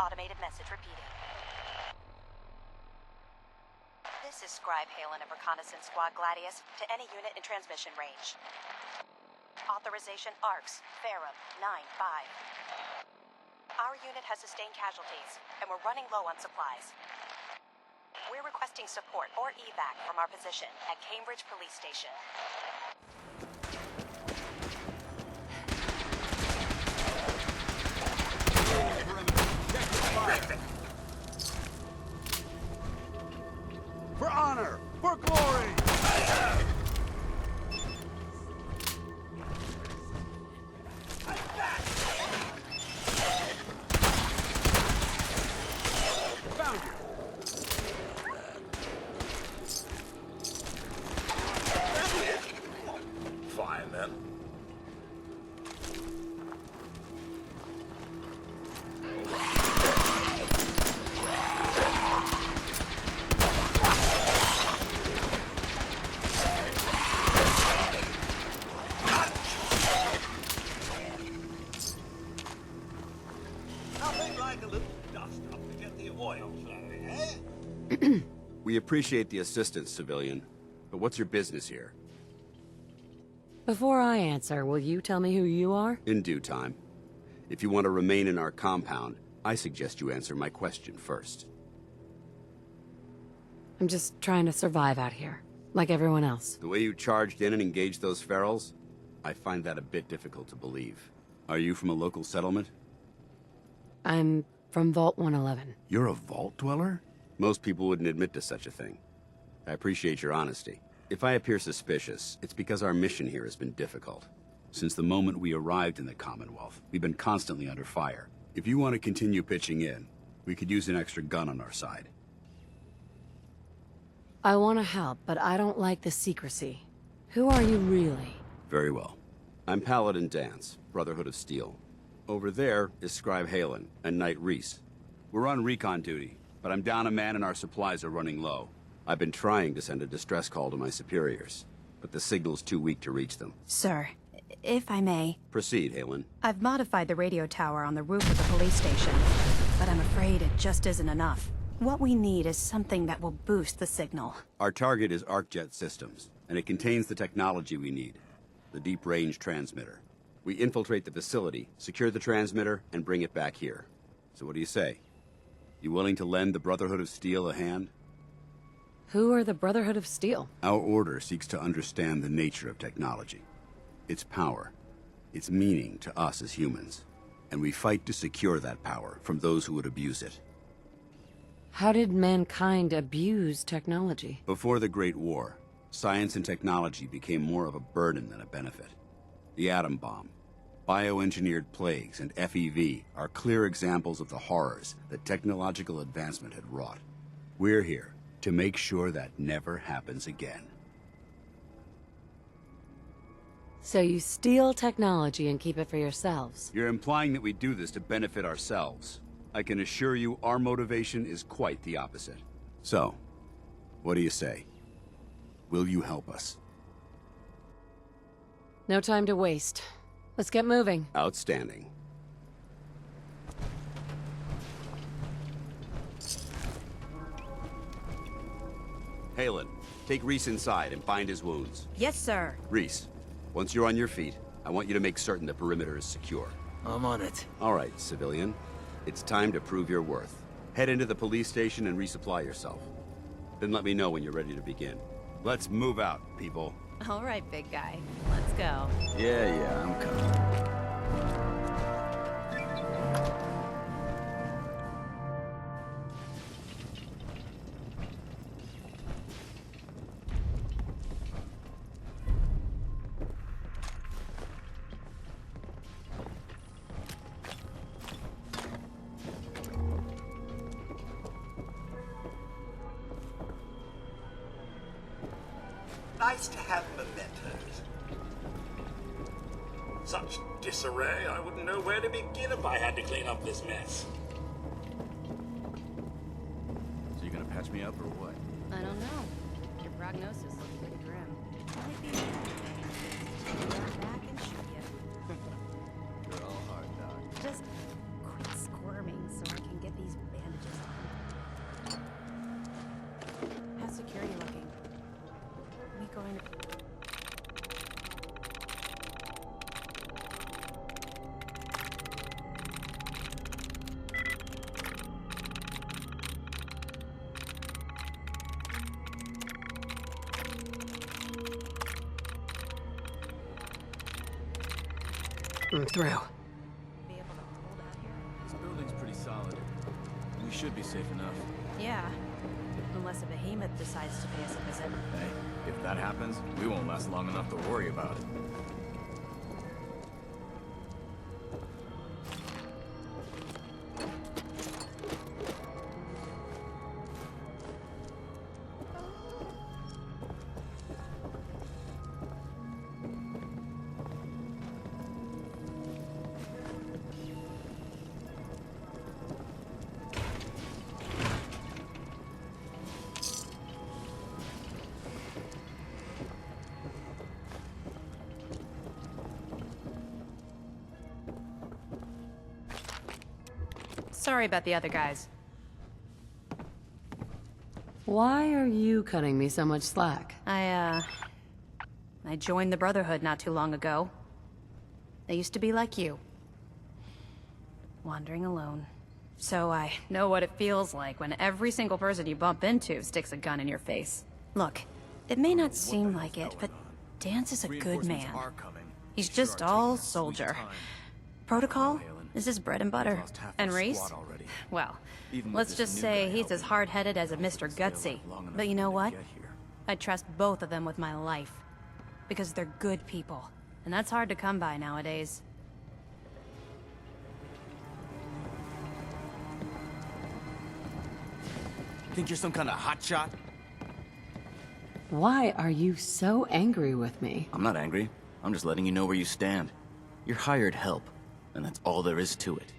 Automated message repeating. This is Scribe Halen of Reconnaissance Squad Gladius to any unit in transmission range. Authorization ARCS, Ferrum, 9-5. Our unit has sustained casualties, and we're running low on supplies. We're requesting support or evac from our position at Cambridge Police Station. For honor! For glory! Found you! Fine, then. Nothing like a little dust-up to get the oil flowing, eh? We appreciate the assistance, civilian. But what's your business here? Before I answer, will you tell me who you are? In due time. If you want to remain in our compound, I suggest you answer my question first. I'm just trying to survive out here, like everyone else. The way you charged in and engaged those ferals, I find that a bit difficult to believe. Are you from a local settlement? I'm from Vault 111. You're a vault dweller? Most people wouldn't admit to such a thing. I appreciate your honesty. If I appear suspicious, it's because our mission here has been difficult. Since the moment we arrived in the Commonwealth, we've been constantly under fire. If you want to continue pitching in, we could use an extra gun on our side. I want to help, but I don't like the secrecy. Who are you really? Very well. I'm Paladin Dance, Brotherhood of Steel. Over there is Scribe Halen and Knight Reese. We're on recon duty, but I'm down a man and our supplies are running low. I've been trying to send a distress call to my superiors, but the signal's too weak to reach them. Sir, if I may, Proceed, Halen. I've modified the radio tower on the roof of the police station, but I'm afraid it just isn't enough. What we need is something that will boost the signal. Our target is ArcJet systems, and it contains the technology we need, the deep-range transmitter. We infiltrate the facility, secure the transmitter, and bring it back here. So what do you say? You willing to lend the Brotherhood of Steel a hand? Who are the Brotherhood of Steel? Our order seeks to understand the nature of technology, its power, its meaning to us as humans, and we fight to secure that power from those who would abuse it. How did mankind abuse technology? Before the Great War, science and technology became more of a burden than a benefit. The atom bomb, bioengineered plagues, and FEV are clear examples of the horrors that technological advancement had wrought. We're here to make sure that never happens again. So you steal technology and keep it for yourselves? You're implying that we do this to benefit ourselves. I can assure you our motivation is quite the opposite. So, what do you say? Will you help us? No time to waste. Let's get moving. Outstanding. Halen, take Reese inside and bind his wounds. Yes, sir. Reese, once you're on your feet, I want you to make certain the perimeter is secure. I'm on it. All right, civilian. It's time to prove your worth. Head into the police station and resupply yourself. Then let me know when you're ready to begin. Let's move out, people. All right, big guy. Let's go. Yeah, I'm coming. Nice to have mementos. Such disarray, I wouldn't know where to begin if I had to clean up this mess. So you gonna patch me up or what? I don't know. Your prognosis looks pretty grim. Might be right back and shoot you. You're all hard, Doc. Just quit squirming so I can get I'm through. Be able to hold out here? This building's pretty solid. We should be safe enough. Yeah. Unless a behemoth decides to pay us a visit. Hey, if that happens, we won't last long enough to worry about it. Sorry about the other guys. Why are you cutting me so much slack? I joined the Brotherhood not too long ago. They used to be like you. Wandering alone. So I know what it feels like when every single person you bump into sticks a gun in your face. Look, it may not seem like it, but Dance is a good man. He's just all soldier. Protocol is his bread and butter. And Reese? Well, let's just say he's as hard-headed as a Mr. Gutsy. But you know what? I trust both of them with my life. Because they're good people. And that's hard to come by nowadays. Think you're some kind of hotshot? Why are you so angry with me? I'm not angry. I'm just letting you know where you stand. You're hired help, and that's all there is to it.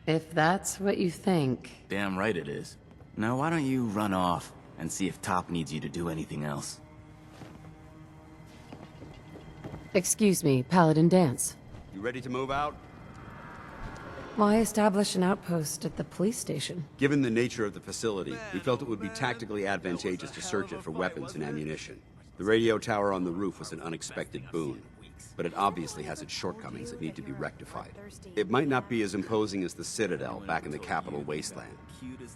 If that's what you think. Damn right it is. Now why don't you run off and see if Top needs you to do anything else? Excuse me, Paladin Dance. You ready to move out? Why establish an outpost at the police station? Given the nature of the facility, we felt it would be tactically advantageous to search it for weapons and ammunition. The radio tower on the roof was an unexpected boon, but it obviously has its shortcomings that need to be rectified. It might not be as imposing as the Citadel back in the capital wasteland,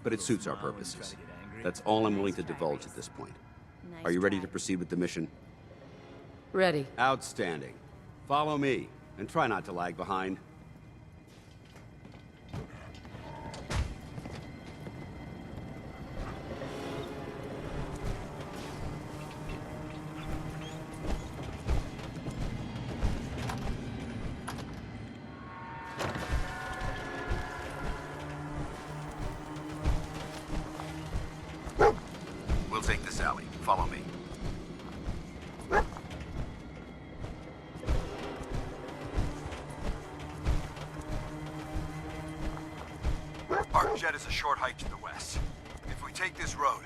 but it suits our purposes. That's all I'm willing to divulge at this point. Are you ready to proceed with the mission? Ready. Outstanding. Follow me, and try not to lag behind. We'll take this alley. Follow me. ArcJet is a short hike to the west. If we take this road,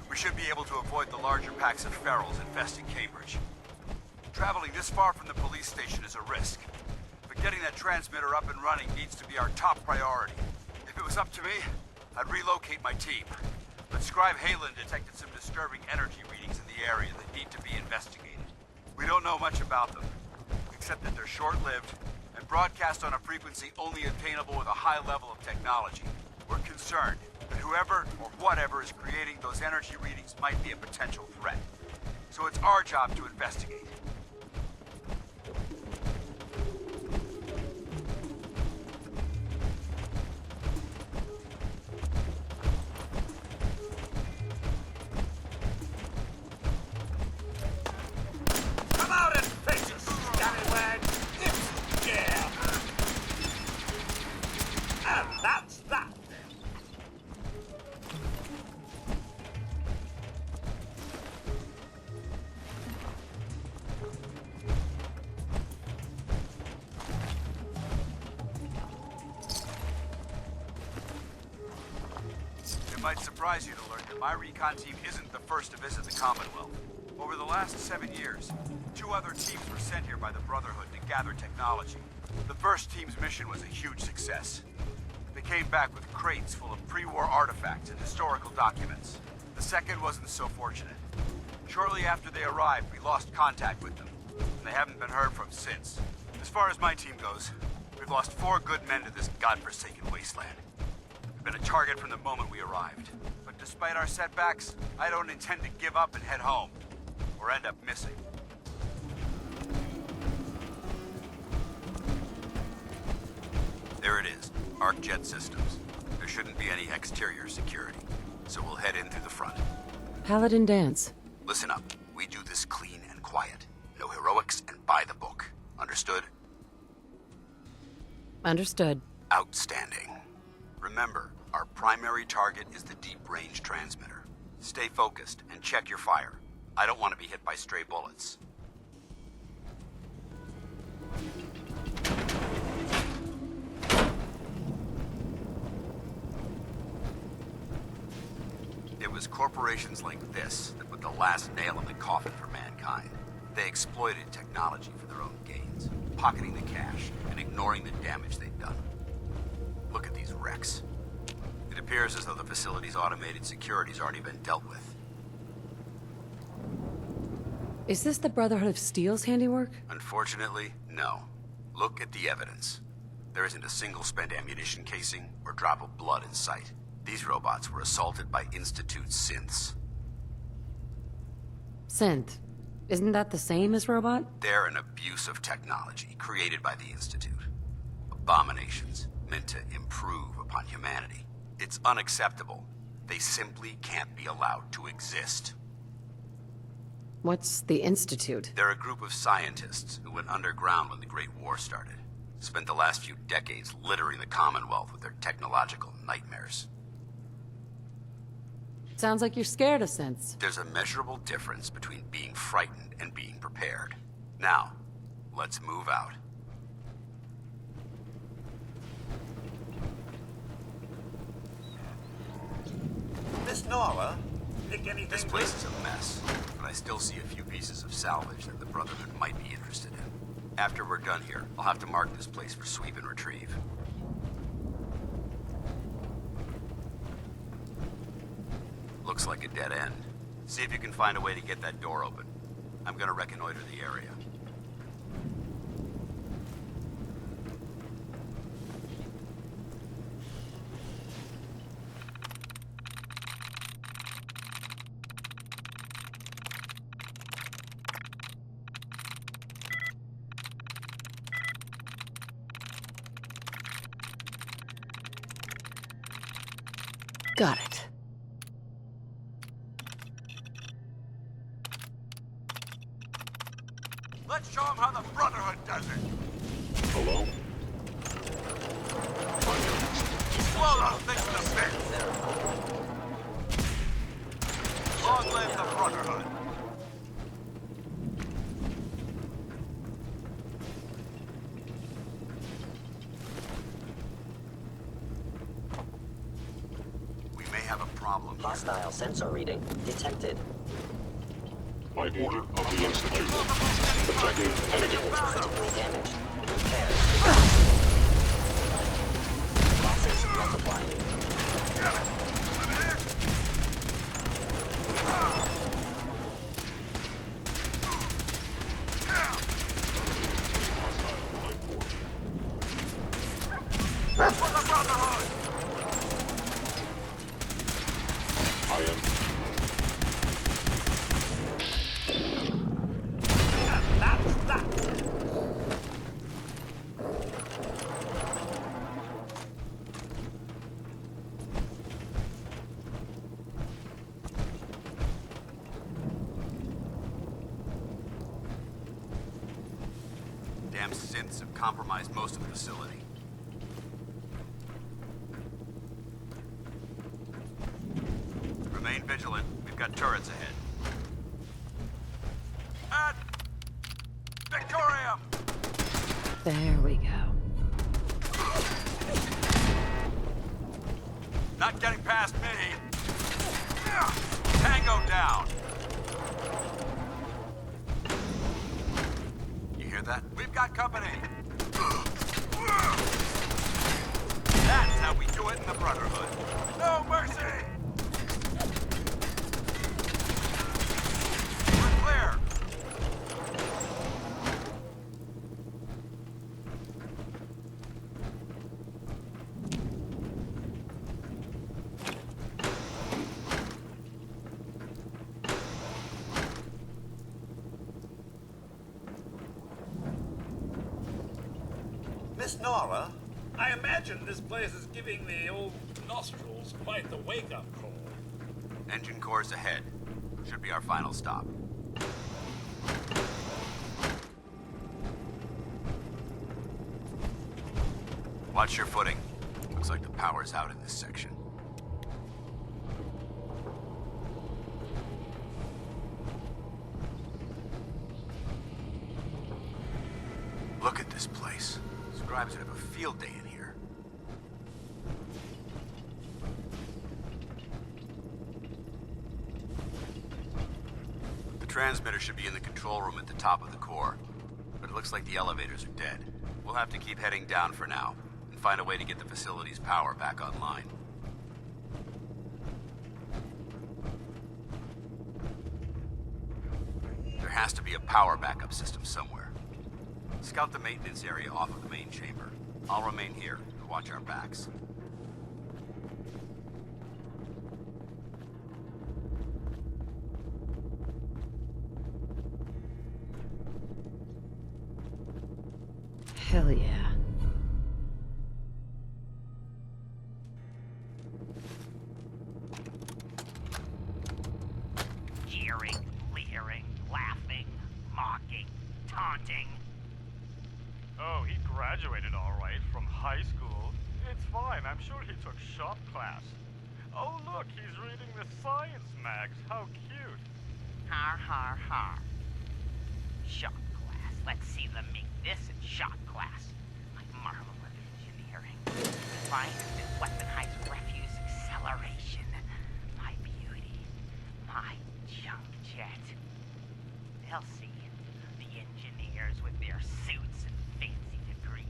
we should be able to avoid the larger packs of ferals infesting Cambridge. Traveling this far from the police station is a risk, but getting that transmitter up and running needs to be our top priority. If it was up to me, I'd relocate my team. But Scribe Halen detected some disturbing energy readings in the area that need to be investigated. We don't know much about them, except that they're short-lived and broadcast on a frequency only attainable with a high level of technology. We're concerned that whoever or whatever is creating those energy readings might be a potential threat. So it's our job to investigate. Come out and face us, scallywag! It's yeah! And that's that! It might surprise you to learn that my recon team isn't the first to visit the Commonwealth. Over the last 7 years, 2 other teams were sent here by the Brotherhood to gather technology. The first team's mission was a huge success. They came back with crates full of pre-war artifacts and historical documents. The second wasn't so fortunate. Shortly after they arrived, we lost contact with them, and they haven't been heard from since. As far as my team goes, we've lost 4 good men to this godforsaken wasteland. We've been a target from the moment we arrived. But despite our setbacks, I don't intend to give up and head home, or end up missing. ArcJet systems. There shouldn't be any exterior security, so we'll head in through the front. Paladin dance. Listen up. We do this clean and quiet. No heroics and by the book. Understood? Understood. Outstanding. Remember, our primary target is the deep-range transmitter. Stay focused and check your fire. I don't want to be hit by stray bullets. It was corporations like this that put the last nail in the coffin for mankind. They exploited technology for their own gains, pocketing the cash and ignoring the damage they'd done. Look at these wrecks. It appears as though the facility's automated security's already been dealt with. Is this the Brotherhood of Steel's handiwork? Unfortunately, no. Look at the evidence. There isn't a single spent ammunition casing or drop of blood in sight. These robots were assaulted by Institute synths. Synth. Isn't that the same as robot? They're an abuse of technology created by the Institute. Abominations meant to improve upon humanity. It's unacceptable. They simply can't be allowed to exist. What's the Institute? They're a group of scientists who went underground when the Great War started. Spent the last few decades littering the Commonwealth with their technological nightmares. Sounds like you're scared of synths. There's a measurable difference between being frightened and being prepared. Now, let's move out. Miss Nora? Pick anything This place is a mess, but I still see a few pieces of salvage that the Brotherhood might be interested in. After we're done here, I'll have to mark this place for sweep and retrieve. Looks like a dead end. See if you can find a way to get that door open. I'm gonna reconnoiter the area. Got it. Let's show them how the Brotherhood does it! Hello? Blow those things to bits! Long live the Brotherhood! We may have a problem. Hostile sensor reading detected. By order of the Institute. Detecting enemy. Critically damaged. Repair. Losses multiplying. For the Brotherhood! I am. That's that! Damn synths have compromised most of the facility. Remain vigilant. We've got turrets ahead. At Victorium! There we go. Not getting past me. Tango down. You hear that? We've got company. That's how we do it in the Brotherhood. No mercy! We're clear. Miss Nora? I imagine this place is giving the old nostrils quite the wake-up call. Engine course ahead. Should be our final stop. Watch your footing. Looks like the power's out in this section. Look at this place. Scribes would have a field day in here. The transmitter should be in the control room at the top of the core, but it looks like the elevators are dead. We'll have to keep heading down for now, and find a way to get the facility's power back online. There has to be a power backup system somewhere. Scout the maintenance area off of the main chamber. I'll remain here and watch our backs. Hell yeah. Jeering, leering, laughing, mocking, taunting. Oh, he graduated all right from high school. It's fine, I'm sure he took shop class. Oh look, he's reading the science mags. How cute. Har har har. Shop class. Let's see them make this in shop class. My marvel of engineering. Defined as weaponized refuse acceleration. My beauty. My junk jet. They'll see. The engineers with their suits and fancy degrees.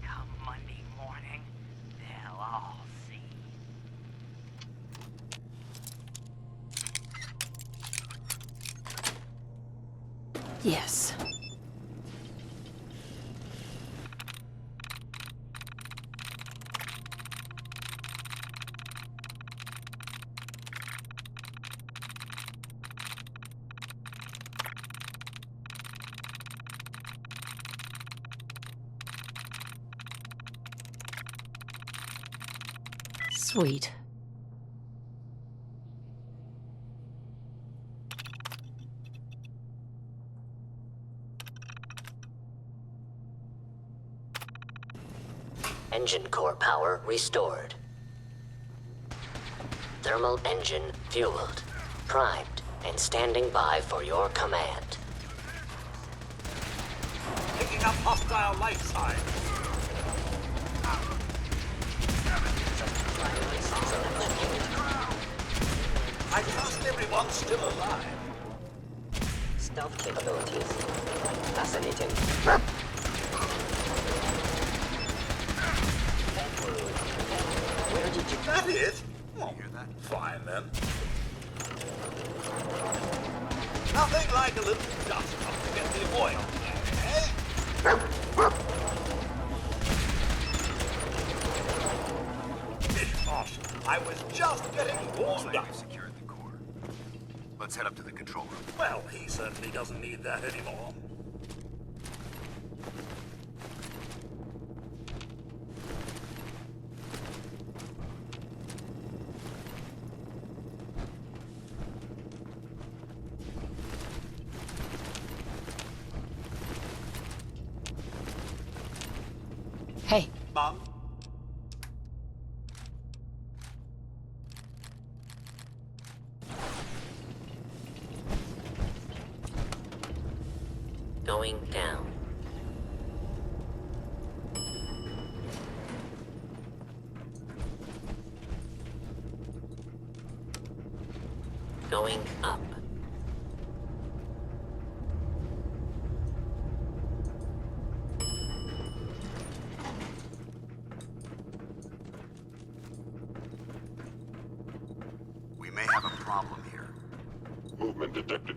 Come Monday morning, they'll all see. Yes. Sweet. Engine core power restored. Thermal engine fueled, primed, and standing by for your command. Picking up hostile light signs. I trust everyone's still alive. Stealth capabilities. Fascinating. Where did you... That is? You hear that? Fine then. Nothing like a little dust up to get the oil, eh? Bish off. I was just getting warmed up. We've secured the core. Let's head up to the control room. Well, he certainly doesn't need that anymore. Hey, Mom? Going down. Going up. We may have a problem here. Movement detected.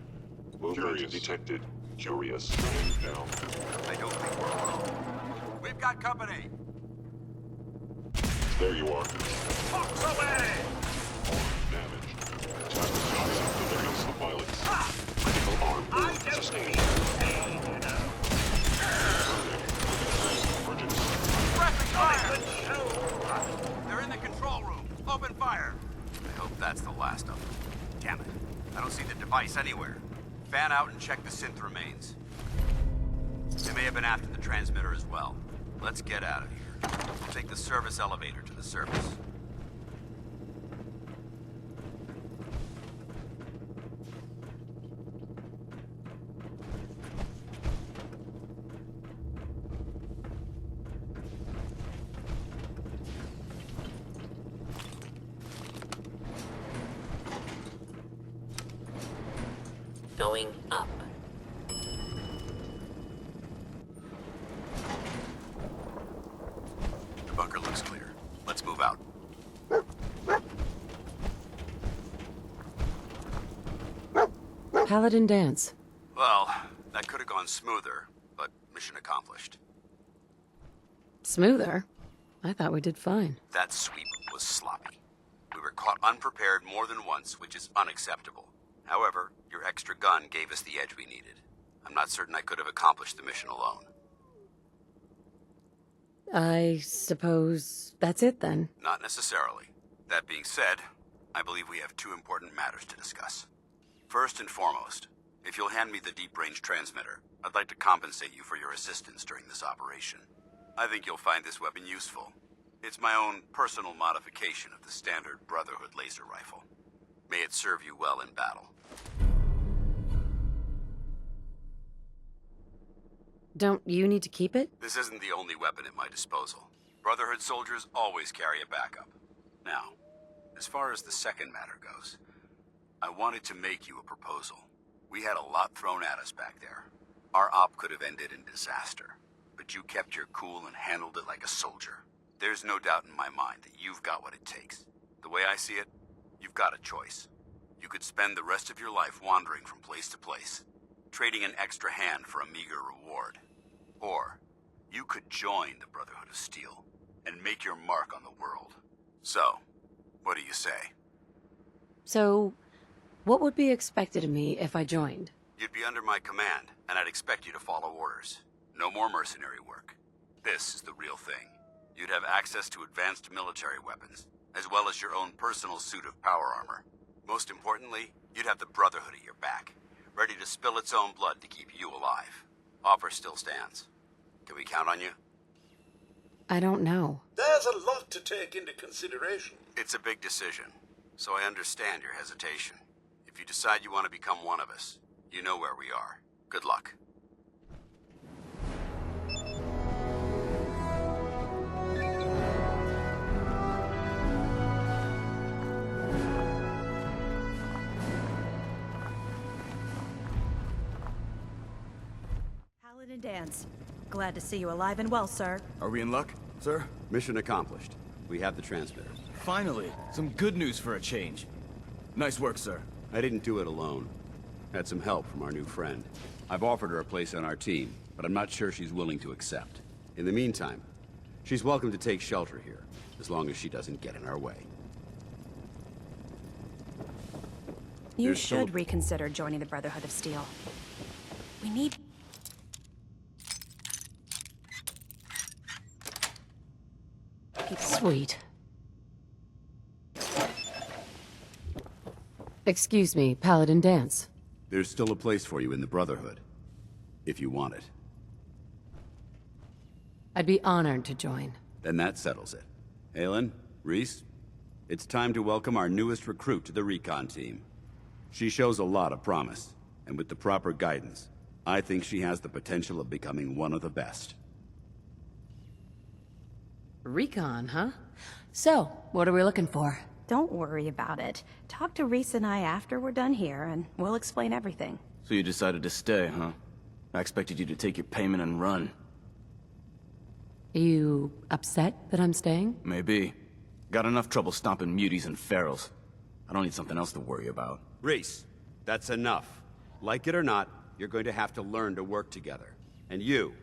Movement detected. Curious. Going down. I don't think we're alone. We've got company! There you are. Fox away! Damage. Attack shots against the pilots. Critical arm I wound don't sustained. need pain, you know. Emergency. Rapid fire! device anywhere. Fan out and check the synth remains. They may have been after the transmitter as well. Let's get out of here. We'll take the service elevator to the surface. Going up. The bunker looks clear. Let's move out. Paladin dance. Well, that could have gone smoother, but mission accomplished. Smoother? I thought we did fine. That sweep was sloppy. We were caught unprepared more than once, which is unacceptable. However, your extra gun gave us the edge we needed. I'm not certain I could have accomplished the mission alone. I suppose that's it then. Not necessarily. That being said, I believe we have two important matters to discuss. First and foremost, if you'll hand me the deep-range transmitter, I'd like to compensate you for your assistance during this operation. I think you'll find this weapon useful. It's my own personal modification of the standard Brotherhood laser rifle. May it serve you well in battle. Don't you need to keep it? This isn't the only weapon at my disposal. Brotherhood soldiers always carry a backup. Now, as far as the second matter goes, I wanted to make you a proposal. We had a lot thrown at us back there. Our op could have ended in disaster, but you kept your cool and handled it like a soldier. There's no doubt in my mind that you've got what it takes. The way I see it, you've got a choice. You could spend the rest of your life wandering from place to place, trading an extra hand for a meager reward. Or, you could join the Brotherhood of Steel and make your mark on the world. So, what do you say? So, what would be expected of me if I joined? You'd be under my command, and I'd expect you to follow orders. No more mercenary work. This is the real thing. You'd have access to advanced military weapons, as well as your own personal suit of power armor. Most importantly, you'd have the Brotherhood at your back, ready to spill its own blood to keep you alive. Offer still stands. Can we count on you? I don't know. There's a lot to take into consideration. It's a big decision, so I understand your hesitation. If you decide you want to become one of us, you know where we are. Good luck. Paladin dance. Glad to see you alive and well, sir. Are we in luck, sir? Mission accomplished. We have the transmitter. Finally, some good news for a change. Nice work, sir. I didn't do it alone. Had some help from our new friend. I've offered her a place on our team, but I'm not sure she's willing to accept. In the meantime, she's welcome to take shelter here, as long as she doesn't get in our way. You There's should still- reconsider joining the Brotherhood of Steel. We need... Sweet. Excuse me, Paladin dance. There's still a place for you in the Brotherhood, if you want it. I'd be honored to join. Then that settles it. Aelin, Reese, it's time to welcome our newest recruit to the recon team. She shows a lot of promise, and with the proper guidance, I think she has the potential of becoming one of the best. Recon, huh? So, what are we looking for? Don't worry about it. Talk to Reese and I after we're done here, and we'll explain everything. So you decided to stay, huh? I expected you to take your payment and run. You upset that I'm staying? Maybe. Got enough trouble stomping muties and ferals. I don't need something else to worry about. Reese, that's enough. Like it or not, you're going to have to learn to work together. And you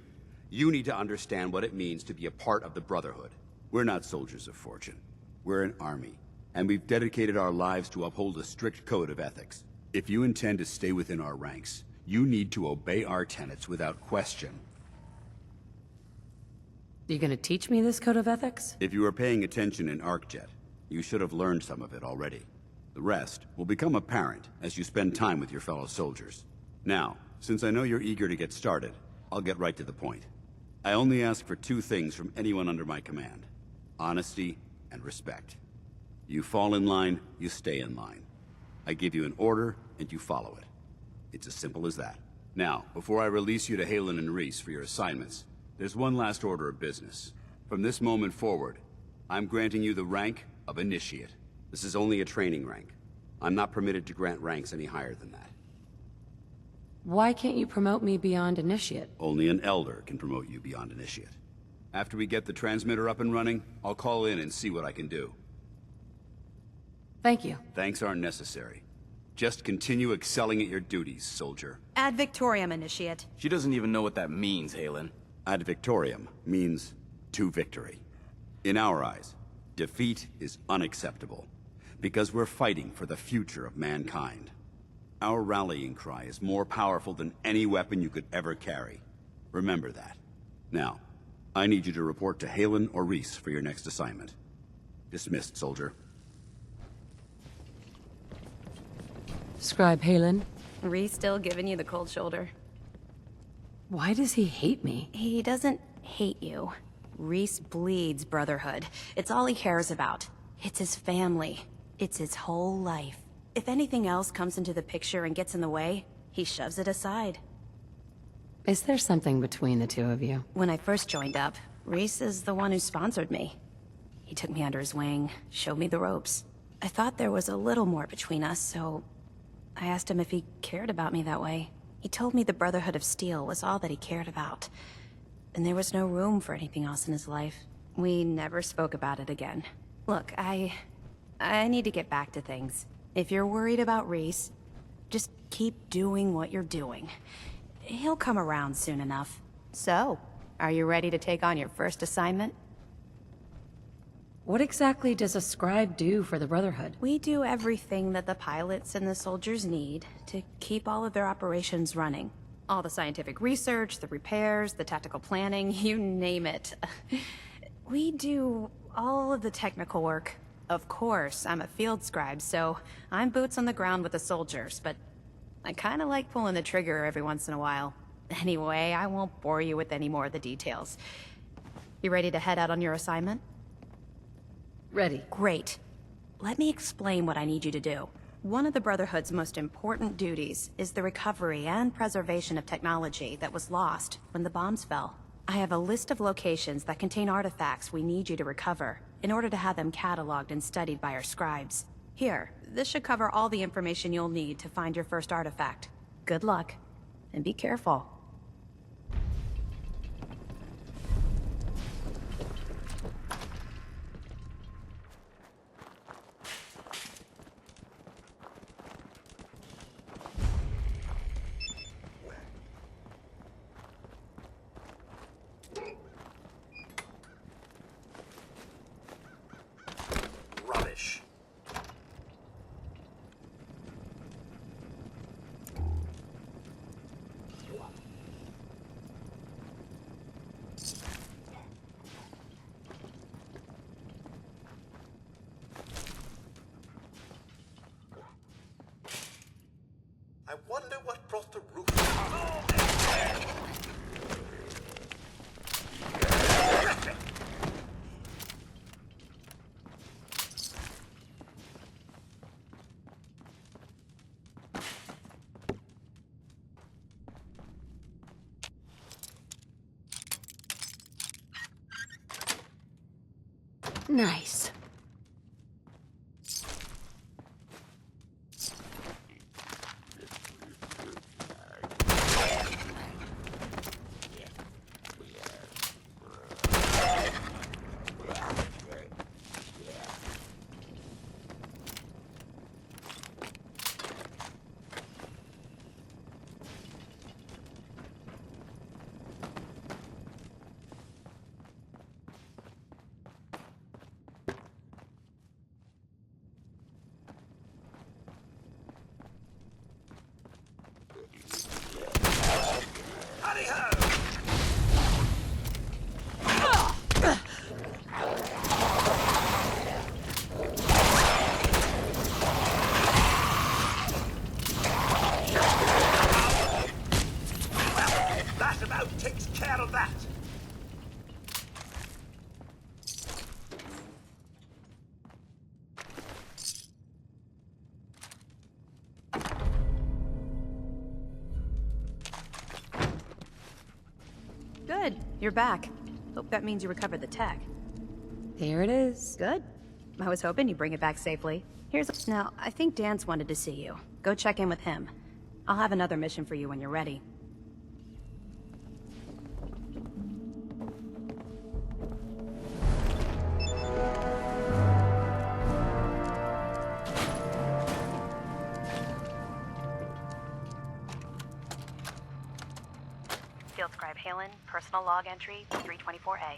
need to understand what it means to be a part of the Brotherhood. We're not soldiers of fortune. We're an army, and we've dedicated our lives to uphold a strict code of ethics. If you intend to stay within our ranks, you need to obey our tenets without question. You gonna teach me this code of ethics? If you were paying attention in ArcJet, you should have learned some of it already. The rest will become apparent as you spend time with your fellow soldiers. Now, since I know you're eager to get started, I'll get right to the point. I only ask for two things from anyone under my command: honesty and respect. You fall in line, you stay in line. I give you an order, and you follow it. It's as simple as that. Now, before I release you to Halen and Reese for your assignments, there's one last order of business. From this moment forward, I'm granting you the rank of Initiate. This is only a training rank. I'm not permitted to grant ranks any higher than that. Why can't you promote me beyond Initiate? Only an Elder can promote you beyond Initiate. After we get the transmitter up and running, I'll call in and see what I can do. Thank you. Thanks aren't necessary. Just continue excelling at your duties, soldier. Ad Victoriam, Initiate. She doesn't even know what that means, Halen. Ad Victoriam means to victory. In our eyes, defeat is unacceptable, because we're fighting for the future of mankind. Our rallying cry is more powerful than any weapon you could ever carry. Remember that. Now, I need you to report to Halen or Reese for your next assignment. Dismissed, soldier. Scribe Halen. Reese still giving you the cold shoulder. Why does he hate me? He doesn't hate you. Reese bleeds brotherhood. It's all he cares about. It's his family. It's his whole life. If anything else comes into the picture and gets in the way, he shoves it aside. Is there something between the two of you? When I first joined up, Reese is the one who sponsored me. He took me under his wing, showed me the ropes. I thought there was a little more between us, so I asked him if he cared about me that way. He told me the Brotherhood of Steel was all that he cared about, and there was no room for anything else in his life. We never spoke about it again. Look, I need to get back to things. If you're worried about Reese, just keep doing what you're doing. He'll come around soon enough. So, are you ready to take on your first assignment? What exactly does a scribe do for the Brotherhood? We do everything that the pilots and the soldiers need to keep all of their operations running. All the scientific research, the repairs, the tactical planning, you name it. We do all of the technical work. Of course, I'm a field scribe, so I'm boots on the ground with the soldiers, but I kinda like pulling the trigger every once in a while. Anyway, I won't bore you with any more of the details. You ready to head out on your assignment? Ready. Great. Let me explain what I need you to do. One of the Brotherhood's most important duties is the recovery and preservation of technology that was lost when the bombs fell. I have a list of locations that contain artifacts we need you to recover in order to have them cataloged and studied by our scribes. Here, this should cover all the information you'll need to find your first artifact. Good luck, and be careful. Rubbish. I wonder what brought the roof. Nice. takes care of that. Good. You're back. Hope that means you recovered the tech. Here it is. Good. I was hoping you'd bring it back safely. Now, I think Dance wanted to see you. Go check in with him. I'll have another mission for you when you're ready. Field Scribe Halen, personal log entry 324A.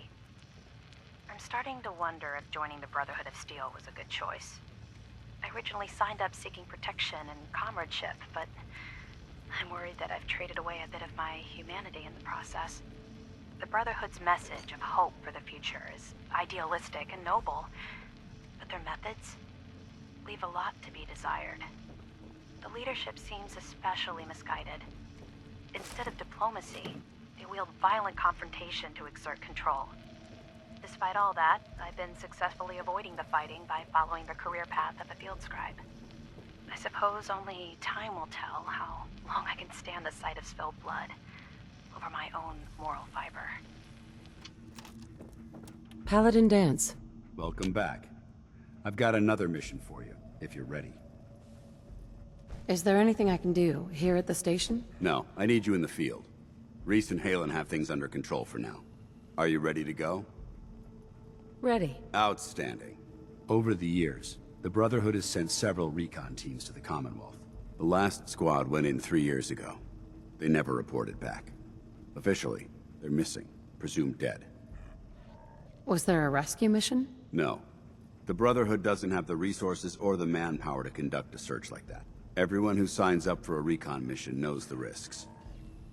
I'm starting to wonder if joining the Brotherhood of Steel was a good choice. I originally signed up seeking protection and comradeship, but I'm worried that I've traded away a bit of my humanity in the process. The Brotherhood's message of hope for the future is idealistic and noble, but their methods leave a lot to be desired. The leadership seems especially misguided. Instead of diplomacy, they wield violent confrontation to exert control. Despite all that, I've been successfully avoiding the fighting by following the career path of a field scribe. I suppose only time will tell how long I can stand the sight of spilled blood over my own moral fiber. Paladin Dance. Welcome back. I've got another mission for you, if you're ready. Is there anything I can do here at the station? No, I need you in the field. Reese and Halen have things under control for now. Are you ready to go? Ready. Outstanding. Over the years, the Brotherhood has sent several recon teams to the Commonwealth. The last squad went in 3 years ago. They never reported back. Officially, they're missing, presumed dead. Was there a rescue mission? No. The Brotherhood doesn't have the resources or the manpower to conduct a search like that. Everyone who signs up for a recon mission knows the risks.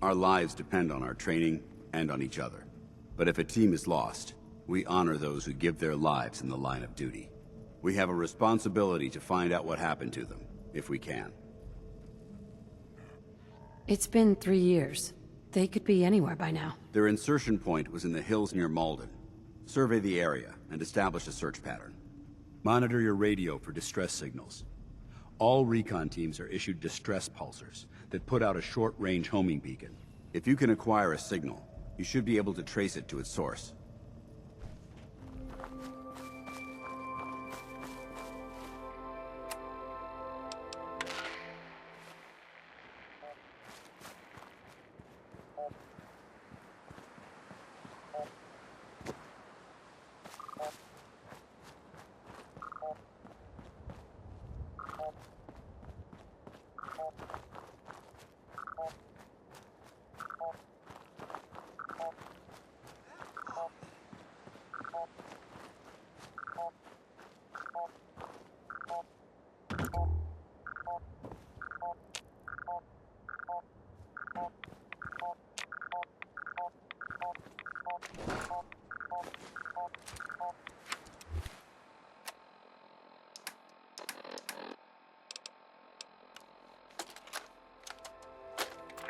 Our lives depend on our training and on each other. But if a team is lost, we honor those who give their lives in the line of duty. We have a responsibility to find out what happened to them, if we can. It's been 3 years. They could be anywhere by now. Their insertion point was in the hills near Malden. Survey the area and establish a search pattern. Monitor your radio for distress signals. All recon teams are issued distress pulsers that put out a short-range homing beacon. If you can acquire a signal, you should be able to trace it to its source.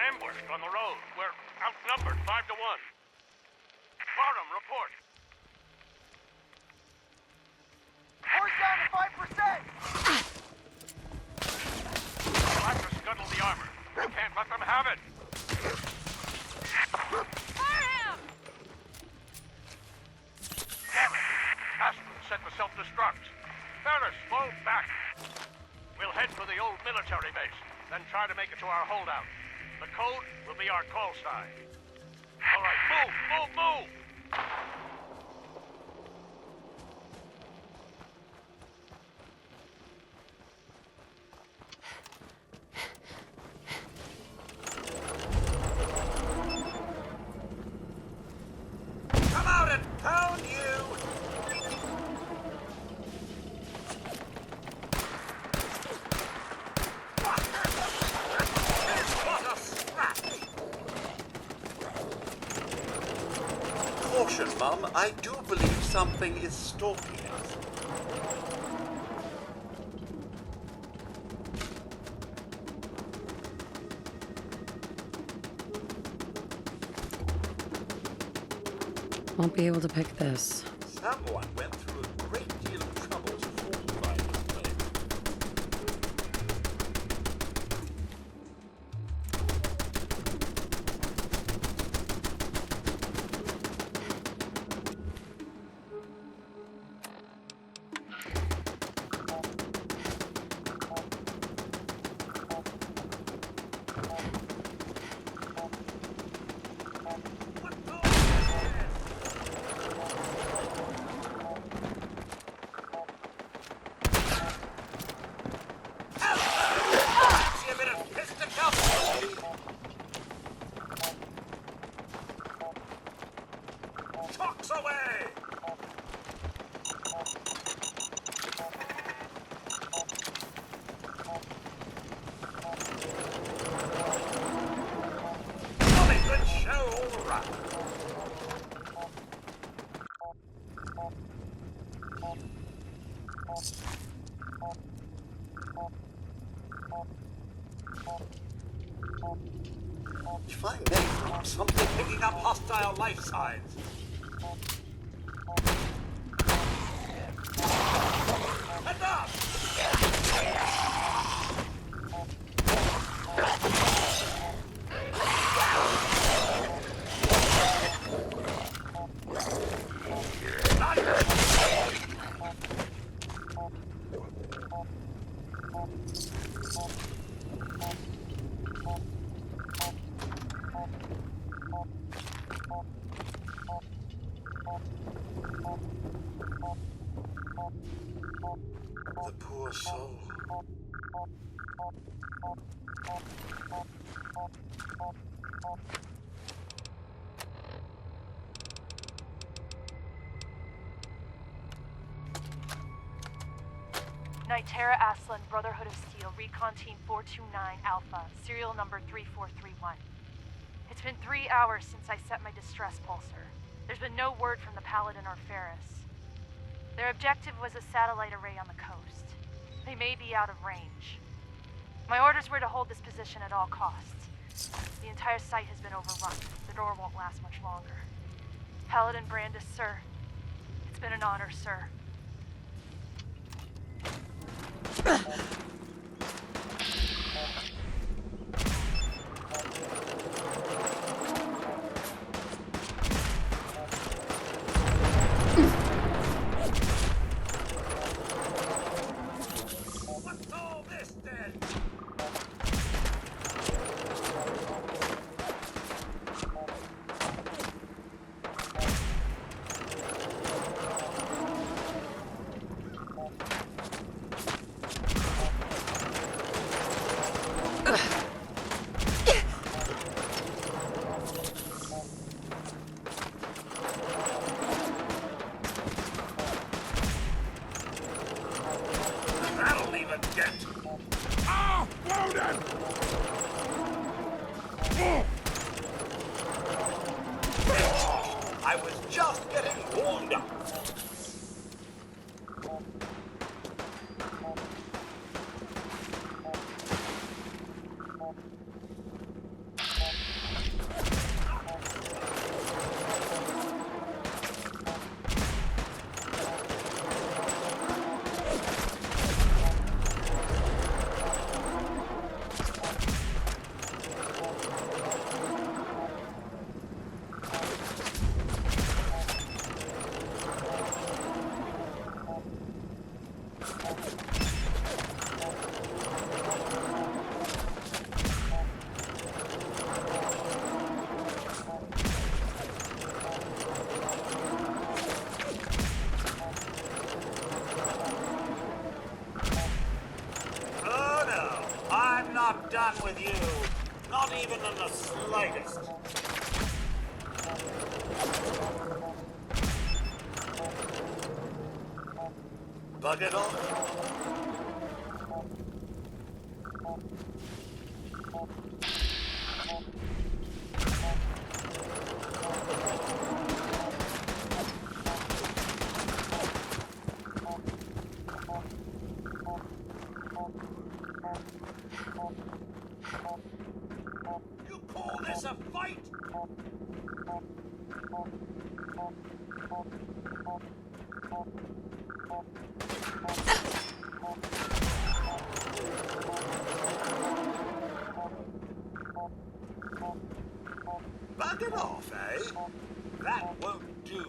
Ambushed on the road. We're outnumbered 5 to 1. Bottom, report. Horse down to 5%! We'll have to scuttle the armor. We can't let them have it. Fire him! Damn it! Aspen set the self-destruct. Ferris, fall back. We'll head for the old military base, then try to make it to our holdout. The code will be our call sign. All right, move, move, move! Come out and pound you! What a scrap! Caution, Mum. I do believe something is stalking us. Won't be able to pick this. Someone went through a great deal of trouble to fortify this place. Find that something picking up hostile life signs. Heads up! The poor soul. Nitera Aslan, Brotherhood of Steel, Recon Team 429 Alpha, serial number 3431. It's been 3 hours since I set my distress pulsar. There's been no word from the Paladin or Ferris. Their objective was a satellite array on the coast. They may be out of range. My orders were to hold this position at all costs. The entire site has been overrun. The door won't last much longer. Paladin Brandis, sir. It's been an honor, sir. What's all this then? That'll leave a dent. Ah! Loaded! I was just getting warmed up. Oh no, I'm not done with you. Not even in the slightest. Bug it off. You call this a fight? Bug it off, eh? That won't do.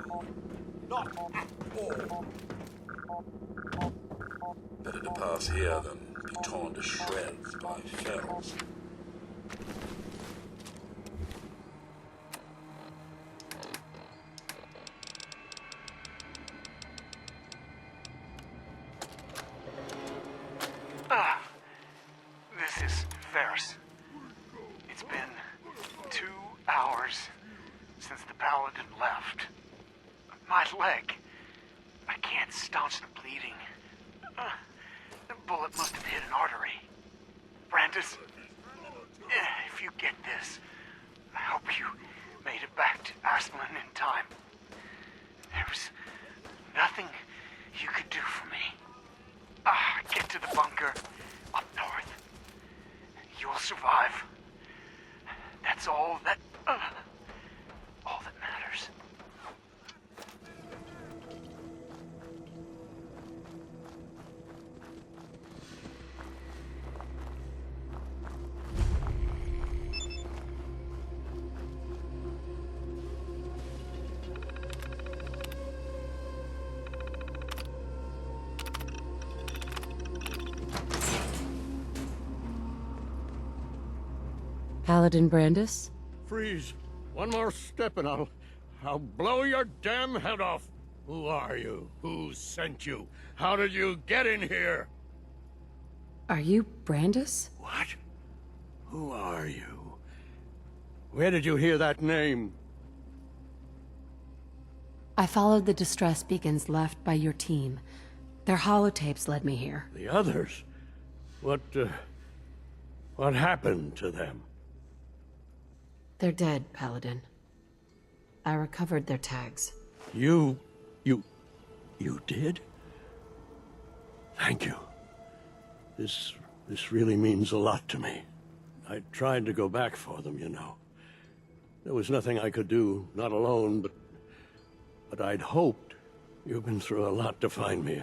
Not at all. Better to pass here than be torn to shreds by ferals. This is Ferris. It's been 2 hours since the Paladin left. My leg. I can't staunch the bleeding. The bullet must have hit an artery. Brandis, if you get this, I hope you made it back to Aslan in time. There was nothing you could do for me. Get to the bunker up north. You will survive. That's all that matters. Paladin Brandis? Freeze. One more step and I'll blow your damn head off. Who are you? Who sent you? How did you get in here? Are you Brandis? What? Who are you? Where did you hear that name? I followed the distress beacons left by your team. Their holotapes led me here. The others? What happened to them? They're dead, Paladin. I recovered their tags. You did? Thank you. This really means a lot to me. I tried to go back for them, you know. There was nothing I could do, not alone, but I'd hoped. You've been through a lot to find me.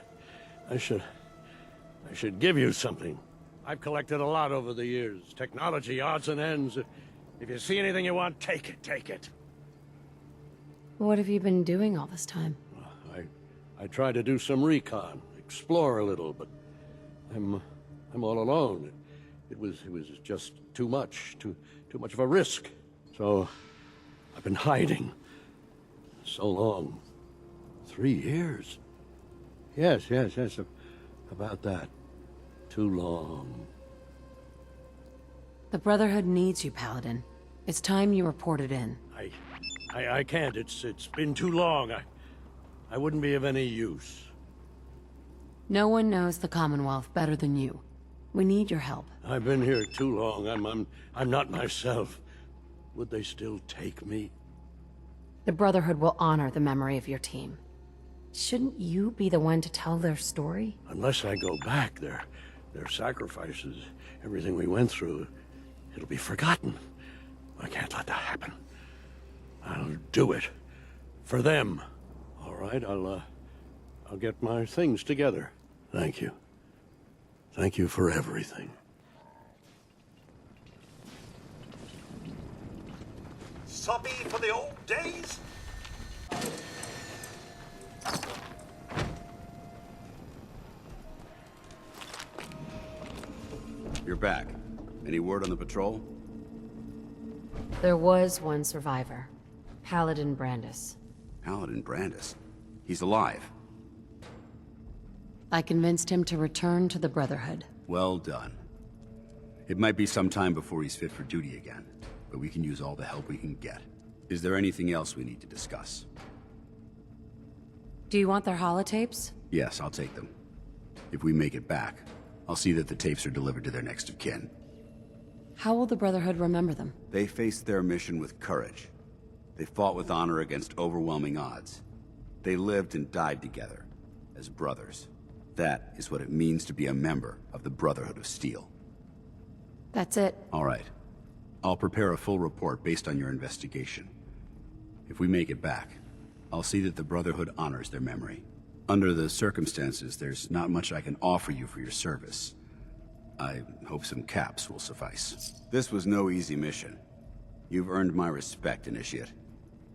I should give you something. I've collected a lot over the years. Technology, odds and ends. If you see anything you want, take it. What have you been doing all this time? I tried to do some recon, explore a little, but I'm all alone. It was just too much of a risk. So I've been hiding so long. 3 years. Yes, about that. Too long. The Brotherhood needs you, Paladin. It's time you reported in. I can't. It's been too long. I wouldn't be of any use. No one knows the Commonwealth better than you. We need your help. I've been here too long. I'm not myself. Would they still take me? The Brotherhood will honor the memory of your team. Shouldn't you be the one to tell their story? Unless I go back, their sacrifices, everything we went through, it'll be forgotten. I can't let that happen. I'll do it. For them. All right, I'll get my things together. Thank you. Thank you for everything. Soppy for the old days? You're back. Any word on the patrol? There was one survivor. Paladin Brandis. Paladin Brandis? He's alive. I convinced him to return to the Brotherhood. Well done. It might be some time before he's fit for duty again, but we can use all the help we can get. Is there anything else we need to discuss? Do you want their holotapes? Yes, I'll take them. If we make it back, I'll see that the tapes are delivered to their next of kin. How will the Brotherhood remember them? They faced their mission with courage. They fought with honor against overwhelming odds. They lived and died together, as brothers. That is what it means to be a member of the Brotherhood of Steel. That's it. All right. I'll prepare a full report based on your investigation. If we make it back, I'll see that the Brotherhood honors their memory. Under the circumstances, there's not much I can offer you for your service. I hope some caps will suffice. This was no easy mission. You've earned my respect, Initiate.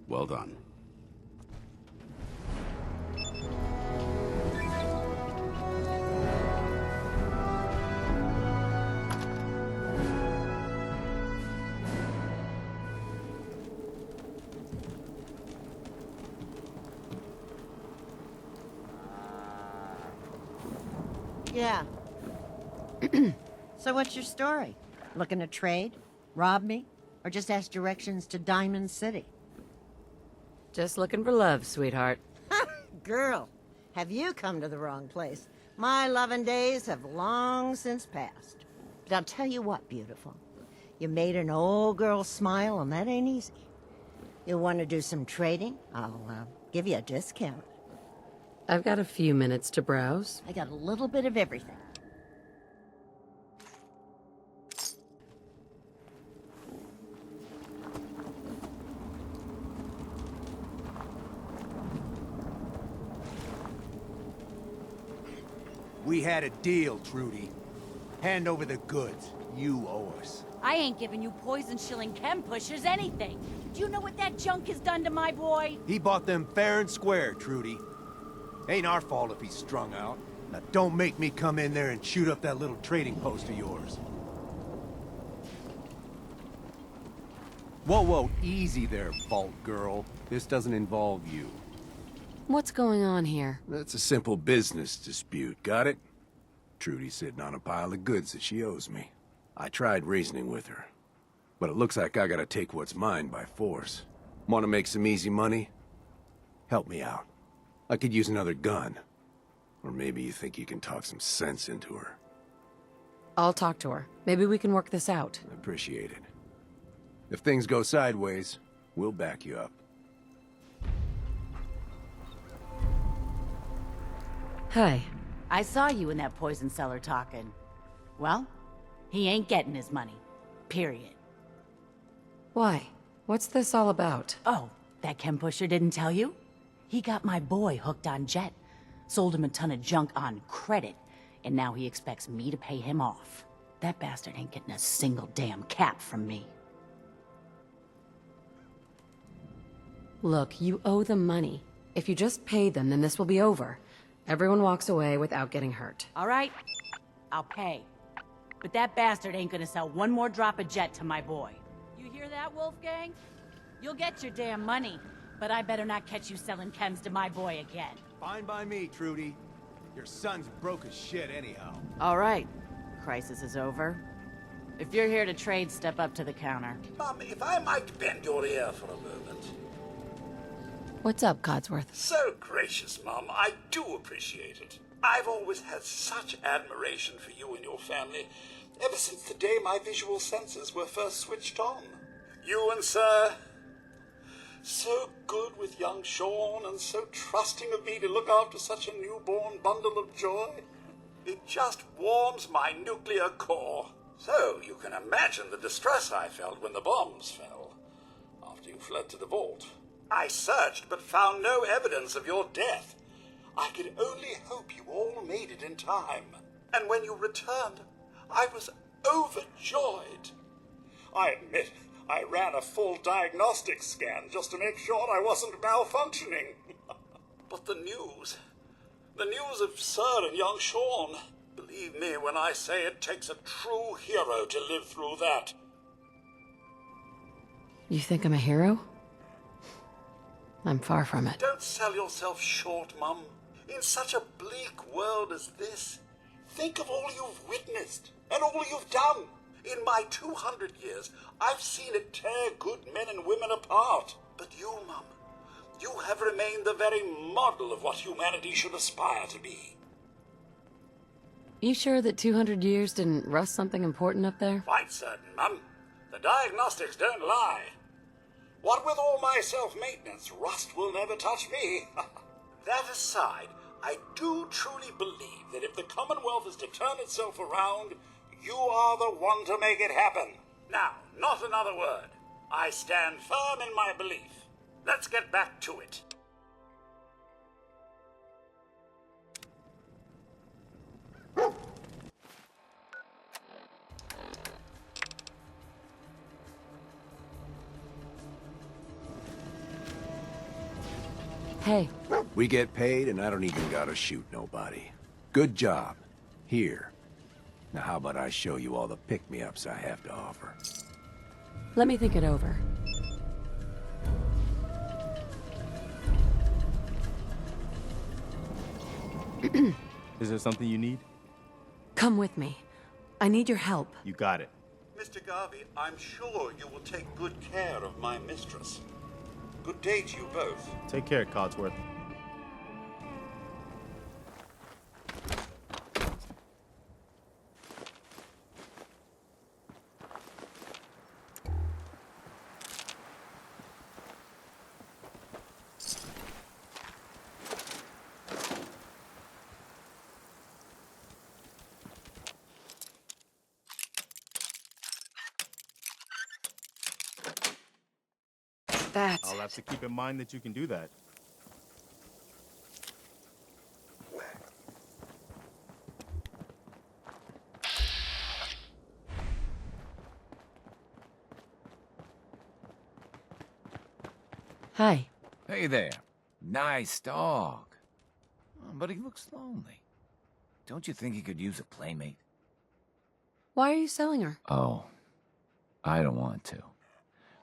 Well done. Yeah. So what's your story? Looking to trade? Rob me? Or just ask directions to Diamond City? Just looking for love, sweetheart. Girl, have you come to the wrong place? My loving days have long since passed. But I'll tell you what, beautiful. You made an old girl smile, and that ain't easy. You want to do some trading? I'll give you a discount. I've got a few minutes to browse. I got a little bit of everything. We had a deal, Trudy. Hand over the goods. You owe us. I ain't giving you poison-shilling chem pushers anything. Do you know what that junk has done to my boy? He bought them fair and square, Trudy. Ain't our fault if he's strung out. Now don't make me come in there and shoot up that little trading post of yours. Whoa, whoa, easy there, Vault Girl. This doesn't involve you. What's going on here? That's a simple business dispute, got it? Trudy's sitting on a pile of goods that she owes me. I tried reasoning with her, but it looks like I gotta take what's mine by force. Want to make some easy money? Help me out. I could use another gun. Or maybe you think you can talk some sense into her. I'll talk to her. Maybe we can work this out. Appreciate it. If things go sideways, we'll back you up. Hi. I saw you in that poison cellar talking. Well, he ain't getting his money. Period. Why? What's this all about? Oh, that chem pusher didn't tell you? He got my boy hooked on Jet. Sold him a ton of junk on credit. And now he expects me to pay him off. That bastard ain't getting a single damn cap from me. Look, you owe them money. If you just pay them, then this will be over. Everyone walks away without getting hurt. All right, I'll pay. But that bastard ain't gonna sell one more drop of Jet to my boy. You hear that, Wolfgang? You'll get your damn money, but I better not catch you selling chems to my boy again. Fine by me, Trudy. Your son's broke as shit anyhow. All right, crisis is over. If you're here to trade, step up to the counter. Mum, if I might bend your ear for a moment. What's up, Codsworth? So gracious, Mum. I do appreciate it. I've always had such admiration for you and your family, ever since the day my visual senses were first switched on. You and Sir, so good with young Sean, and so trusting of me to look after such a newborn bundle of joy. It just warms my nuclear core. So you can imagine the distress I felt when the bombs fell, after you fled to the vault. I searched, but found no evidence of your death. I could only hope you all made it in time. And when you returned, I was overjoyed. I admit, I ran a full diagnostic scan just to make sure I wasn't malfunctioning. But the news of Sir and young Sean, believe me when I say it takes a true hero to live through that. You think I'm a hero? I'm far from it. Don't sell yourself short, Mum. In such a bleak world as this, think of all you've witnessed and all you've done. In my 200 years, I've seen it tear good men and women apart. But you, Mum, you have remained the very model of what humanity should aspire to be. You sure that 200 years didn't rust something important up there? Quite certain, Mum. The diagnostics don't lie. What with all my self-maintenance, rust will never touch me. That aside, I do truly believe that if the Commonwealth is to turn itself around, you are the one to make it happen. Now, not another word. I stand firm in my belief. Let's get back to it. Hey. We get paid, and I don't even gotta shoot nobody. Good job. Here. Now how about I show you all the pick-me-ups I have to offer? Let me think it over. Is there something you need? Come with me. I need your help. You got it. Mr. Garvey, I'm sure you will take good care of my mistress. Good day to you both. Take care, Codsworth. I'll have to keep in mind that you can do that. Hi. Hey there. Nice dog. But he looks lonely. Don't you think he could use a playmate? Why are you selling her? Oh, I don't want to.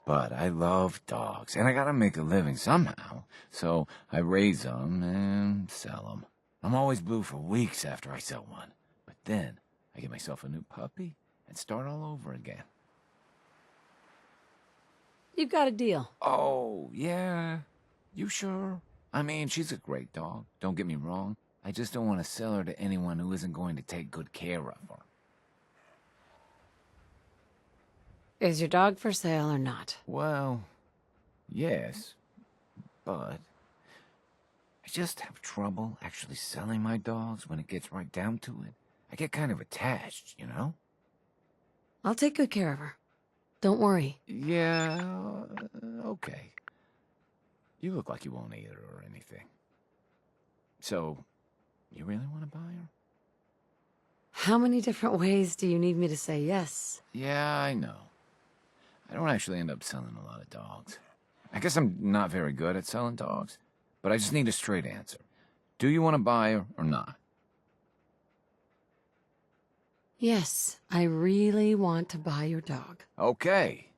But I love dogs, and I gotta make a living somehow. So I raise them and sell them. I'm always blue for weeks after I sell one. But then I get myself a new puppy and start all over again. You've got a deal. Oh, yeah? You sure? I mean, she's a great dog, don't get me wrong. I just don't want to sell her to anyone who isn't going to take good care of her. Is your dog for sale or not? Well, yes, but I just have trouble actually selling my dogs when it gets right down to it. I get kind of attached, you know? I'll take good care of her. Don't worry. Yeah, okay. You look like you won't eat her or anything. So, you really want to buy her? How many different ways do you need me to say yes? Yeah, I know. I don't actually end up selling a lot of dogs. I guess I'm not very good at selling dogs, but I just need a straight answer. Do you want to buy her or not? Yes, I really want to buy your dog. Okay.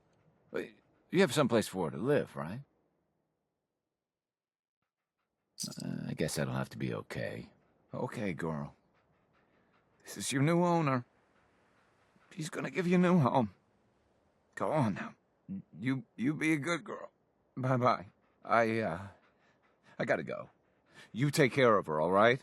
But you have someplace for her to live, right? I guess that'll have to be okay. Okay, girl. This is your new owner. She's gonna give you a new home. Go on now. You be a good girl. Bye-bye. I gotta go. You take care of her, all right?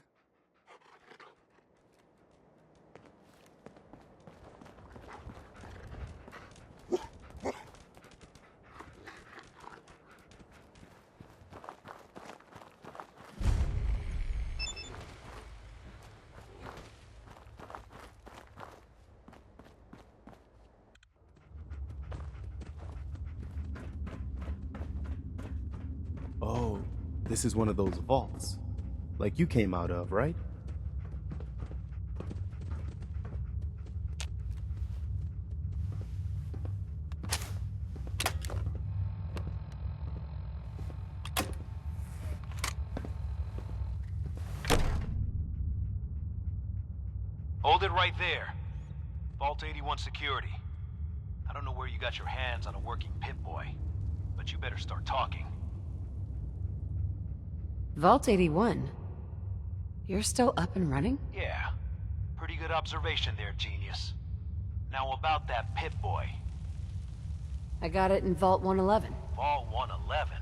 Oh, this is one of those vaults. Like you came out of, right? Hold it right there. Vault 81 security. I don't know where you got your hands on a working Pip-Boy, but you better start talking. Vault 81? You're still up and running? Yeah. Pretty good observation there, genius. Now about that Pip-Boy. I got it in Vault 111. Vault 111?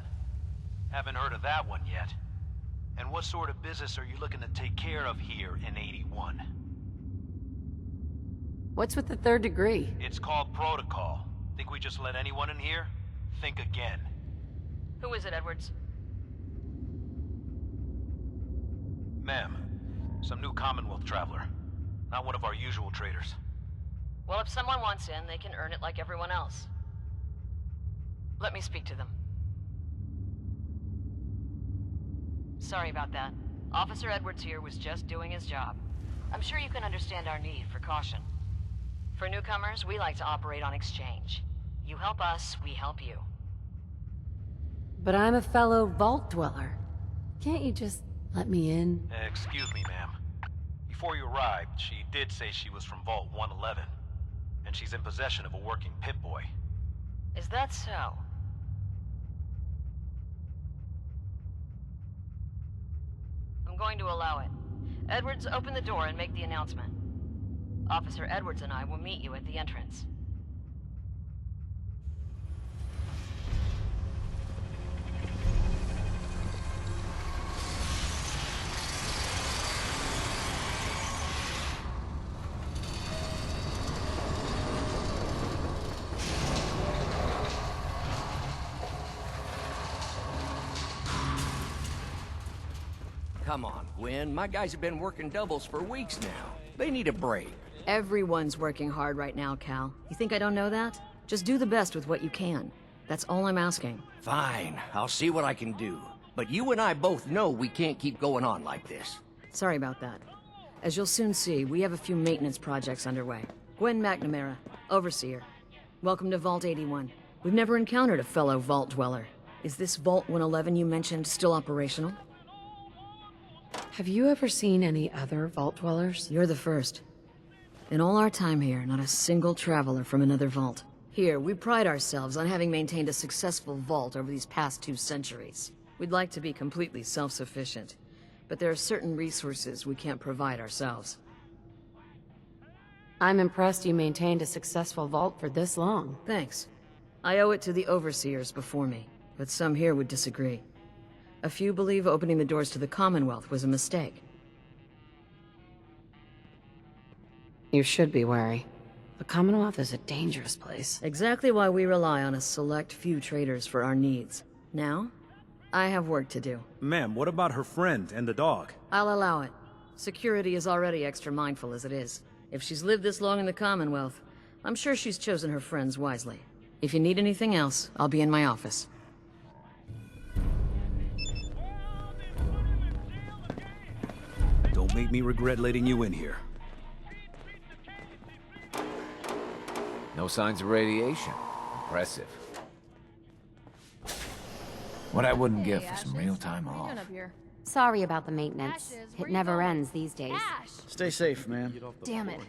Haven't heard of that one yet. And what sort of business are you looking to take care of here in 81? What's with the third degree? It's called protocol. Think we just let anyone in here? Think again. Who is it, Edwards? Ma'am, some new Commonwealth traveler. Not one of our usual traders. Well, if someone wants in, they can earn it like everyone else. Let me speak to them. Sorry about that. Officer Edwards here was just doing his job. I'm sure you can understand our need for caution. For newcomers, we like to operate on exchange. You help us, we help you. But I'm a fellow Vault Dweller. Can't you just let me in? Excuse me, ma'am. Before you arrived, she did say she was from Vault 111, and she's in possession of a working Pip-Boy. Is that so? I'm going to allow it. Edwards, open the door and make the announcement. Officer Edwards and I will meet you at the entrance. Come on, Gwen. My guys have been working doubles for weeks now. They need a break. Everyone's working hard right now, Cal. You think I don't know that? Just do the best with what you can. That's all I'm asking. Fine, I'll see what I can do. But you and I both know we can't keep going on like this. Sorry about that. As you'll soon see, we have a few maintenance projects underway. Gwen McNamara, Overseer. Welcome to Vault 81. We've never encountered a fellow Vault Dweller. Is this Vault 111 you mentioned still operational? Have you ever seen any other Vault Dwellers? You're the first. In all our time here, not a single traveler from another vault. Here, we pride ourselves on having maintained a successful vault over these past 2 centuries. We'd like to be completely self-sufficient, but there are certain resources we can't provide ourselves. I'm impressed you maintained a successful vault for this long. Thanks. I owe it to the Overseers before me, but some here would disagree. A few believe opening the doors to the Commonwealth was a mistake. You should be wary. The Commonwealth is a dangerous place. Exactly why we rely on a select few traders for our needs. Now, I have work to do. Ma'am, what about her friend and the dog? I'll allow it. Security is already extra mindful as it is. If she's lived this long in the Commonwealth, I'm sure she's chosen her friends wisely. If you need anything else, I'll be in my office. Don't make me regret letting you in here. No signs of radiation. Impressive. What I wouldn't give for some real time off. Sorry about the maintenance. It never ends these days. Stay safe, man. Damn it.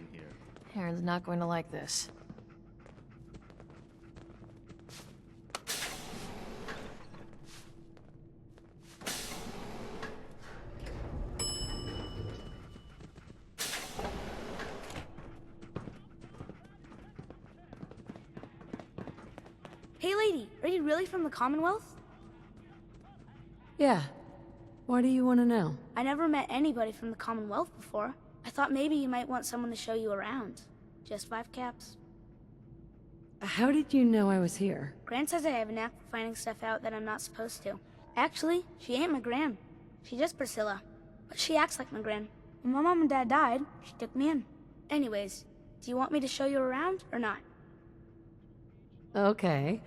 Aaron's not going to like this. Hey lady, are you really from the Commonwealth? Yeah. Why do you want to know? I never met anybody from the Commonwealth before. I thought maybe you might want someone to show you around. Just 5 caps. How did you know I was here? Gran says I have a knack for finding stuff out that I'm not supposed to. Actually, she ain't my Gran. She's just Priscilla. But she acts like my Gran. When my mom and dad died, she took me in. Anyways, do you want me to show you around or not? Okay.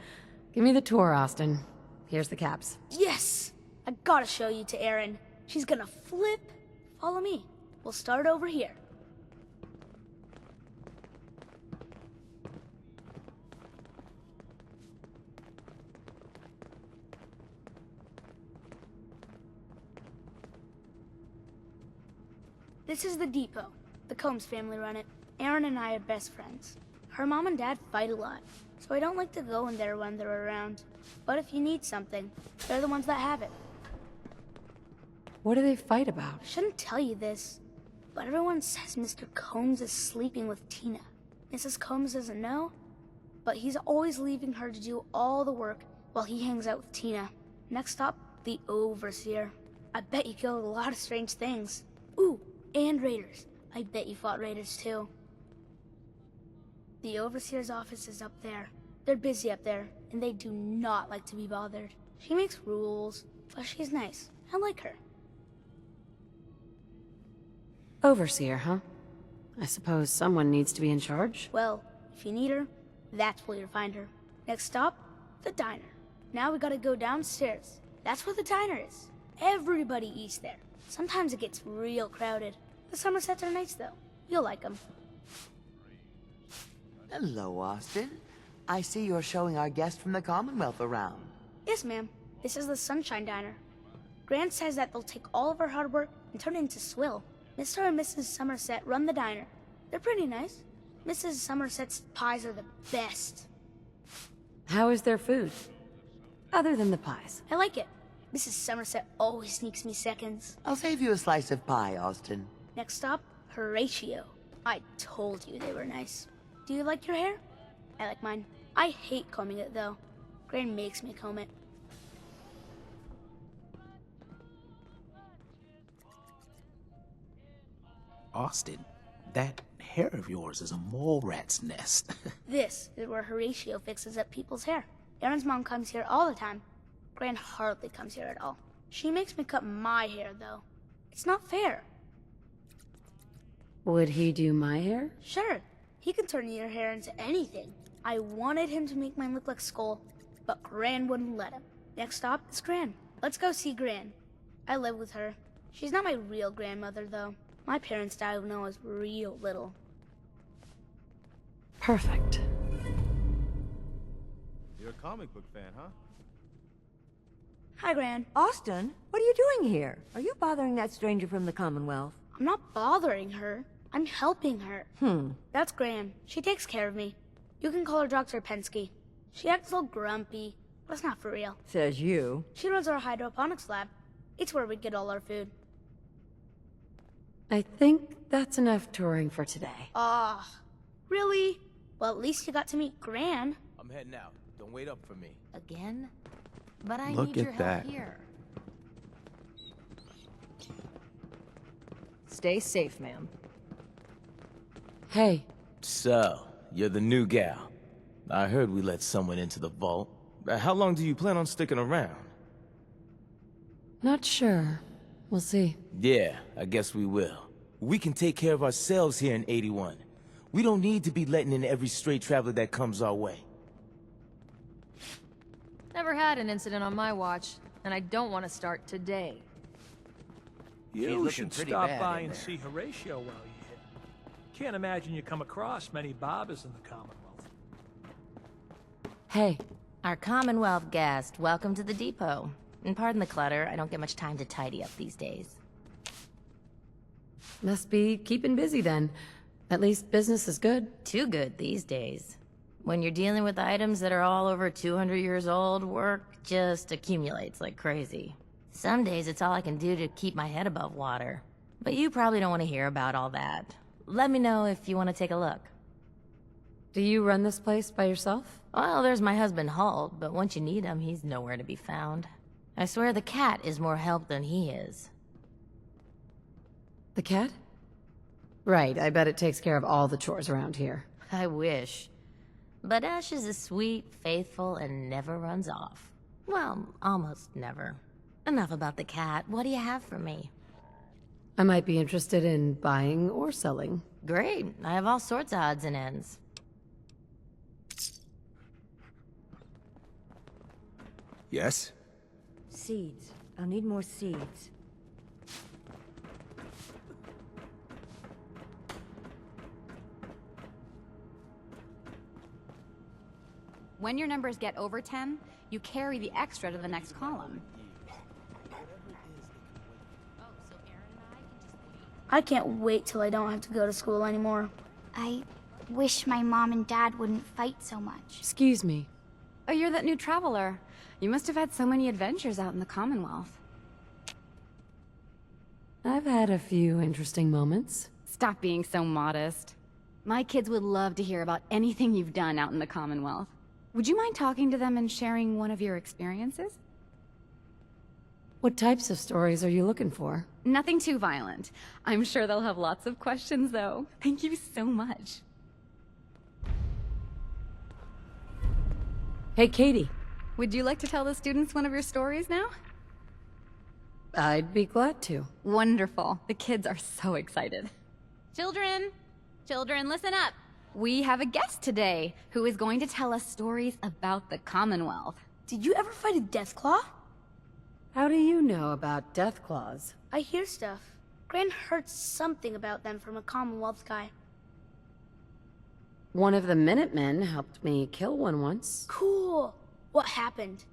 Give me the tour, Austin. Here's the caps. Yes! I gotta show you to Erin. She's gonna flip. Follow me. We'll start over here. This is the depot. The Combs family run it. Erin and I are best friends. Her mom and dad fight a lot, so I don't like to go in there when they're around. But if you need something, they're the ones that have it. What do they fight about? I shouldn't tell you this, but everyone says Mr. Combs is sleeping with Tina. Mrs. Combs doesn't know, but he's always leaving her to do all the work while he hangs out with Tina. Next up, the Overseer. I bet you killed a lot of strange things. Ooh, and raiders. I bet you fought raiders too. The Overseer's office is up there. They're busy up there, and they do not like to be bothered. She makes rules, but she's nice. I like her. Overseer, huh? I suppose someone needs to be in charge? Well, if you need her, that's where you'll find her. Next stop, the diner. Now we gotta go downstairs. That's where the diner is. Everybody eats there. Sometimes it gets real crowded. The Somersets are nice, though. You'll like them. Hello, Austin. I see you're showing our guest from the Commonwealth around. Yes, ma'am. This is the Sunshine Diner. Gran says that they'll take all of our hard work and turn it into swill. Mr. and Mrs. Somerset run the diner. They're pretty nice. Mrs. Somerset's pies are the best. How is their food? Other than the pies. I like it. Mrs. Somerset always sneaks me seconds. I'll save you a slice of pie, Austin. Next stop, Horatio. I told you they were nice. Do you like your hair? I like mine. I hate combing it, though. Gran makes me comb it. Austin, that hair of yours is a mole rat's nest. This is where Horatio fixes up people's hair. Aaron's mom comes here all the time. Gran hardly comes here at all. She makes me cut my hair, though. It's not fair. Would he do my hair? Sure. He can turn your hair into anything. I wanted him to make mine look like Skull, but Gran wouldn't let him. Next stop is Gran. Let's go see Gran. I live with her. She's not my real grandmother, though. My parents died when I was real little. Perfect. You're a comic book fan, huh? Hi, Gran. Austin, what are you doing here? Are you bothering that stranger from the Commonwealth? I'm not bothering her. I'm helping her. That's Gran. She takes care of me. You can call her Dr. Pensky. She acts all grumpy, but it's not for real. Says you. She runs our hydroponics lab. It's where we get all our food. I think that's enough touring for today. Really? Well, at least you got to meet Gran. I'm heading out. Don't wait up for me. Again? But I Look need your at help that. here. Stay safe, ma'am. Hey. So, you're the new gal. I heard we let someone into the vault. How long do you plan on sticking around? Not sure. We'll see. Yeah, I guess we will. We can take care of ourselves here in 81. We don't need to be letting in every stray traveler that comes our way. Never had an incident on my watch, and I don't want to start today. You should stop by and see Horatio while you're here. Can't imagine you come across many barbers in the Commonwealth. Hey. Our Commonwealth guest, welcome to the depot. And pardon the clutter, I don't get much time to tidy up these days. Must be keeping busy then. At least business is good. Too good these days. When you're dealing with items that are all over 200 years old, work just accumulates like crazy. Some days it's all I can do to keep my head above water. But you probably don't want to hear about all that. Let me know if you want to take a look. Do you run this place by yourself? Well, there's my husband Halt, but once you need him, he's nowhere to be found. I swear the cat is more help than he is. The cat? Right, I bet it takes care of all the chores around here. I wish. But Ash is a sweet, faithful, and never runs off. Well, almost never. Enough about the cat. What do you have for me? I might be interested in buying or selling. Great. I have all sorts of odds and ends. Yes? Seeds. I'll need more seeds. When your numbers get over 10, you carry the extra to the next column. I can't wait till I don't have to go to school anymore. I wish my mom and dad wouldn't fight so much. Excuse me. Oh, you're that new traveler. You must have had so many adventures out in the Commonwealth. I've had a few interesting moments. Stop being so modest. My kids would love to hear about anything you've done out in the Commonwealth. Would you mind talking to them and sharing one of your experiences? What types of stories are you looking for? Nothing too violent. I'm sure they'll have lots of questions, though. Thank you so much. Hey, Katie. Would you like to tell the students one of your stories now? I'd be glad to. Wonderful. The kids are so excited. Children! Children, listen up! We have a guest today who is going to tell us stories about the Commonwealth. Did you ever fight a Deathclaw? How do you know about Deathclaws? I hear stuff. Gran heard something about them from a Commonwealth guy. One of the Minutemen helped me kill one once. Cool. What happened?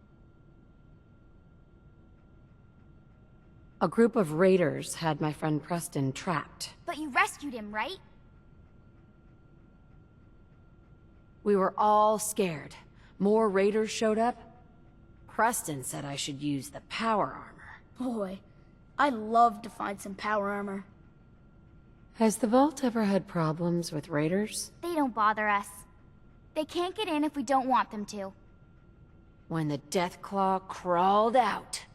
A group of raiders had my friend Preston trapped. But you rescued him, right? We were all scared. More raiders showed up. Preston said I should use the power armor. Boy, I'd love to find some power armor. Has the Vault ever had problems with raiders? They don't bother us. They can't get in if we don't want them to. When the Deathclaw crawled out,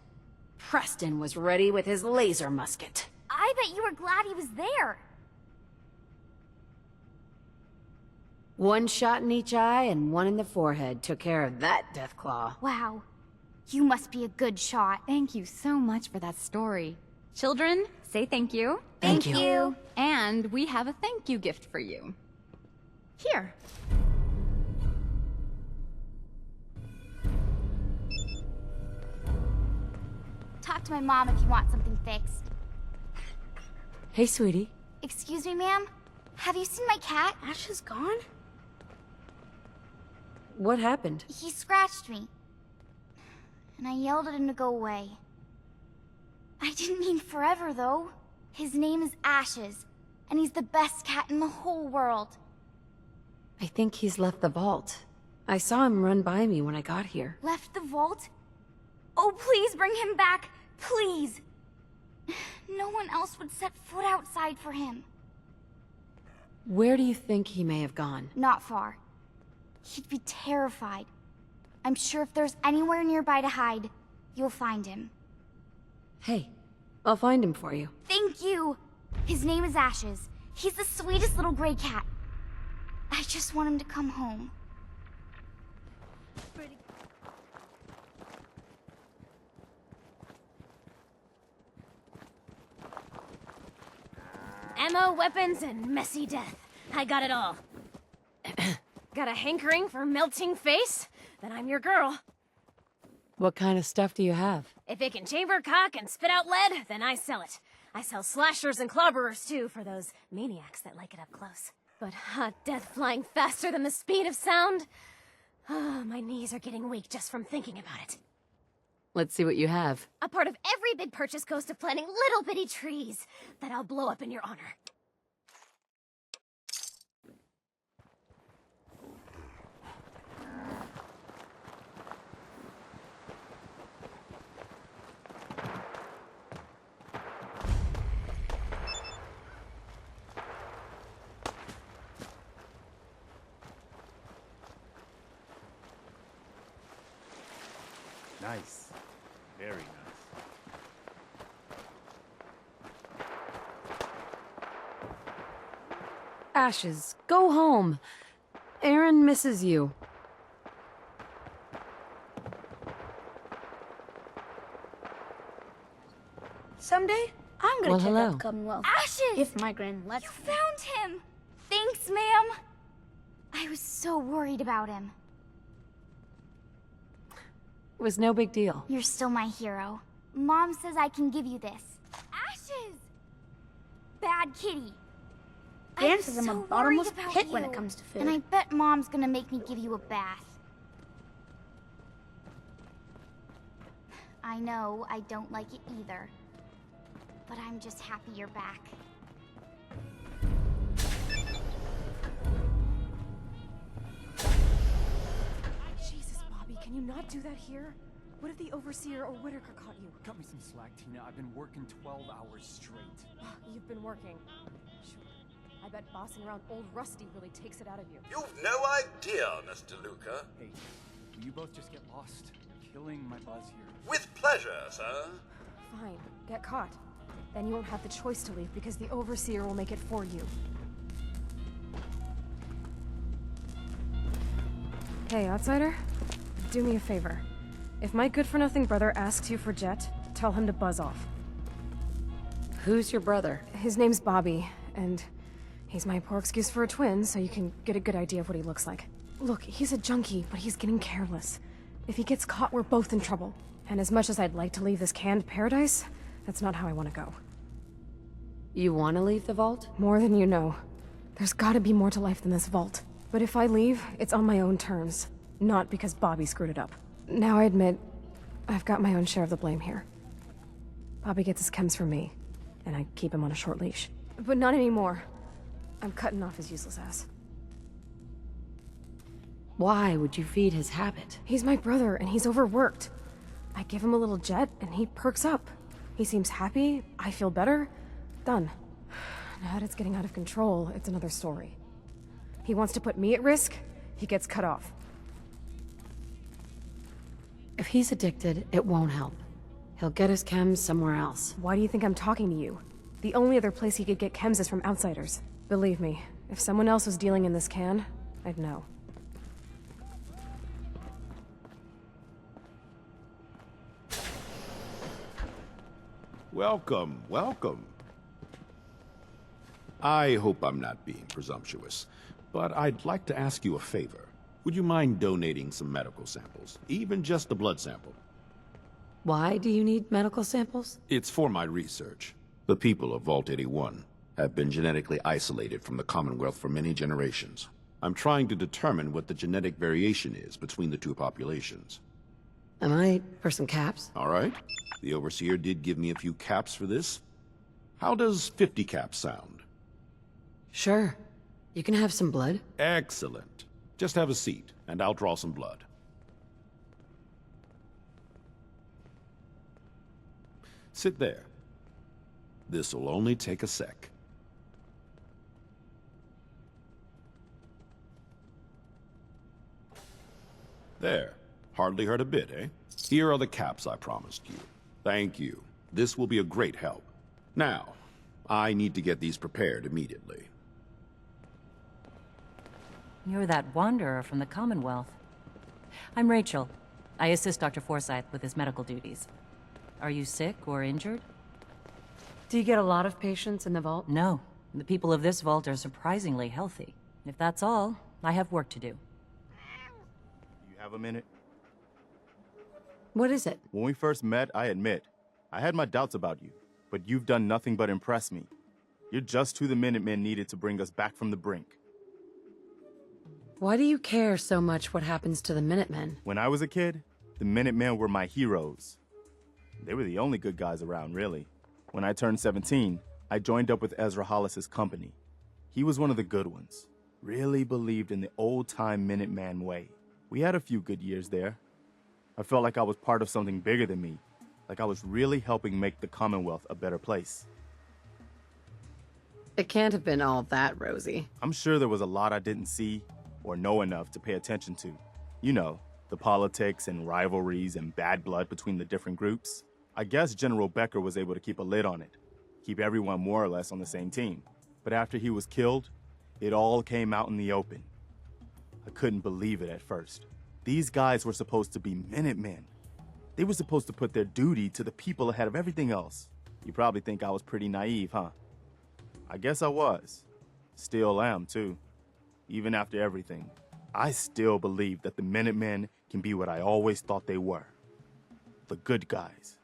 Preston was ready with his laser musket. I bet you were glad he was there. One shot in each eye and one in the forehead took care of that Deathclaw. Wow. You must be a good shot. Thank you so much for that story. Children, say thank you. Thank you. And we have a thank you gift for you. Here. Talk to my mom if you want something fixed. Hey, sweetie. Excuse me, ma'am? Have you seen my cat? Ash is gone? What happened? He scratched me. And I yelled at him to go away. I didn't mean forever, though. His name is Ashes, and he's the best cat in the whole world. I think he's left the vault. I saw him run by me when I got here. Left the vault? Oh, please bring him back. Please. No one else would set foot outside for him. Where do you think he may have gone? Not far. He'd be terrified. I'm sure if there's anywhere nearby to hide, you'll find him. Hey, I'll find him for you. Thank you! His name is Ashes. He's the sweetest little gray cat. I just want him to come home. Ammo, weapons, and messy death. I got it all. Got a hankering for melting face? Then I'm your girl. What kind of stuff do you have? If it can chamber cock and spit out lead, then I sell it. I sell slashers and clobberers too, for those maniacs that like it up close. But hot death flying faster than the speed of sound? Oh, my knees are getting weak just from thinking about it. Let's see what you have. A part of every big purchase goes to planting little bitty trees that I'll blow up in your honor. Nice. Very nice. Ashes, go home. Aaron misses you. Someday, I'm gonna Well, check hello. out the Commonwealth. Ashes! If my gran lets You me. found him! Thanks, ma'am! I was so worried about him. It was no big deal. You're still my hero. Mom says I can give you this. Ashes! Bad kitty. Gran says I'm a so bottomless worried about pit when you. it comes to food. And I bet Mom's gonna make me give you a bath. I know I don't like it either. But I'm just happy you're back. Jesus, Bobby, can you not do that here? What if the Overseer or Whitaker caught you? Cut me some slack, Tina. I've been working 12 hours straight. You've been working. Sure. I bet bossing around old Rusty really takes it out of you. You've no idea, Mr. Luca. Hey, will you both just get lost? You're killing my buzz here. With pleasure, sir. Fine, get caught. Then you won't have the choice to leave because the Overseer will make it for you. Hey, outsider. Do me a favor. If my good-for-nothing brother asks you for Jet, tell him to buzz off. Who's your brother? His name's Bobby, and he's my poor excuse for a twin, so you can get a good idea of what he looks like. Look, he's a junkie, but he's getting careless. If he gets caught, we're both in trouble. And as much as I'd like to leave this canned paradise, that's not how I want to go. You want to leave the vault? More than you know. There's gotta be more to life than this vault. But if I leave, it's on my own terms. Not because Bobby screwed it up. Now I admit, I've got my own share of the blame here. Bobby gets his chems from me, and I keep him on a short leash. But not anymore. I'm cutting off his useless ass. Why would you feed his habit? He's my brother, and he's overworked. I give him a little jet, and he perks up. He seems happy, I feel better. Done. Now that it's getting out of control, it's another story. He wants to put me at risk, he gets cut off. If he's addicted, it won't help. He'll get his chems somewhere else. Why do you think I'm talking to you? The only other place he could get chems is from outsiders. Believe me, if someone else was dealing in this can, I'd know. Welcome, welcome. I hope I'm not being presumptuous, but I'd like to ask you a favor. Would you mind donating some medical samples? Even just a blood sample. Why do you need medical samples? It's for my research. The people of Vault 81 have been genetically isolated from the Commonwealth for many generations. I'm trying to determine what the genetic variation is between the two populations. Am I for some caps? All right. The Overseer did give me a few caps for this. How does 50 caps sound? Sure. You can have some blood. Excellent. Just have a seat, and I'll draw some blood. Sit there. This'll only take a sec. There. Hardly hurt a bit, eh? Here are the caps I promised you. Thank you. This will be a great help. Now, I need to get these prepared immediately. You're that wanderer from the Commonwealth. I'm Rachel. I assist Dr. Forsyth with his medical duties. Are you sick or injured? Do you get a lot of patients in the vault? No. The people of this vault are surprisingly healthy. If that's all, I have work to do. You have a minute? What is it? When we first met, I admit, I had my doubts about you, but you've done nothing but impress me. You're just who the Minutemen needed to bring us back from the brink. Why do you care so much what happens to the Minutemen? When I was a kid, the Minutemen were my heroes. They were the only good guys around, really. When I turned 17, I joined up with Ezra Hollis's company. He was one of the good ones. Really believed in the old-time Minuteman way. We had a few good years there. I felt like I was part of something bigger than me, like I was really helping make the Commonwealth a better place. It can't have been all that rosy. I'm sure there was a lot I didn't see or know enough to pay attention to. You know, the politics and rivalries and bad blood between the different groups. I guess General Becker was able to keep a lid on it, keep everyone more or less on the same team. But after he was killed, it all came out in the open. I couldn't believe it at first. These guys were supposed to be Minutemen. They were supposed to put their duty to the people ahead of everything else. You probably think I was pretty naive, huh? I guess I was. Still am, too. Even after everything, I still believe that the Minutemen can be what I always thought they were. The good guys.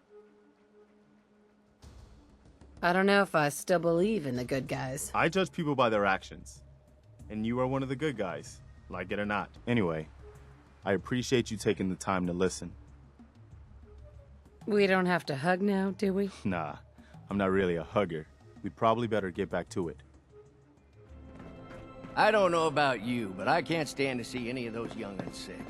I don't know if I still believe in the good guys. I judge people by their actions. And you are one of the good guys, like it or not. Anyway, I appreciate you taking the time to listen. We don't have to hug now, do we? Nah, I'm not really a hugger. We'd probably better get back to it. I don't know about you, but I can't stand to see any of those young'uns sick.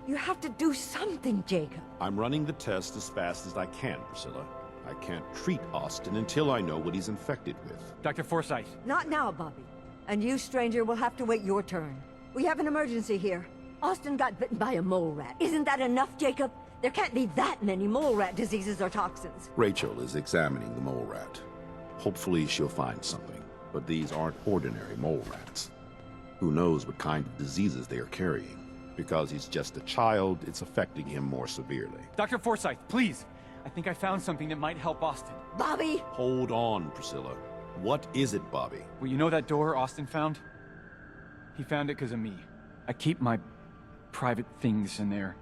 You have to do something, Jacob. I'm running the test as fast as I can, Priscilla. I can't treat Austin until I know what he's infected with. Dr. Forsyth. Not now, Bobby. And you, stranger, will have to wait your turn. We have an emergency here. Austin got bitten by a mole rat. Isn't that enough, Jacob? There can't be that many mole rat diseases or toxins. Rachel is examining the mole rat. Hopefully she'll find something. But these aren't ordinary mole rats. Who knows what kind of diseases they are carrying? Because he's just a child, it's affecting him more severely. Dr. Forsyth, please. I think I found something that might help Austin. Bobby! Hold on, Priscilla. What is it, Bobby? Well, you know that door Austin found? He found it because of me. I keep my private things in there.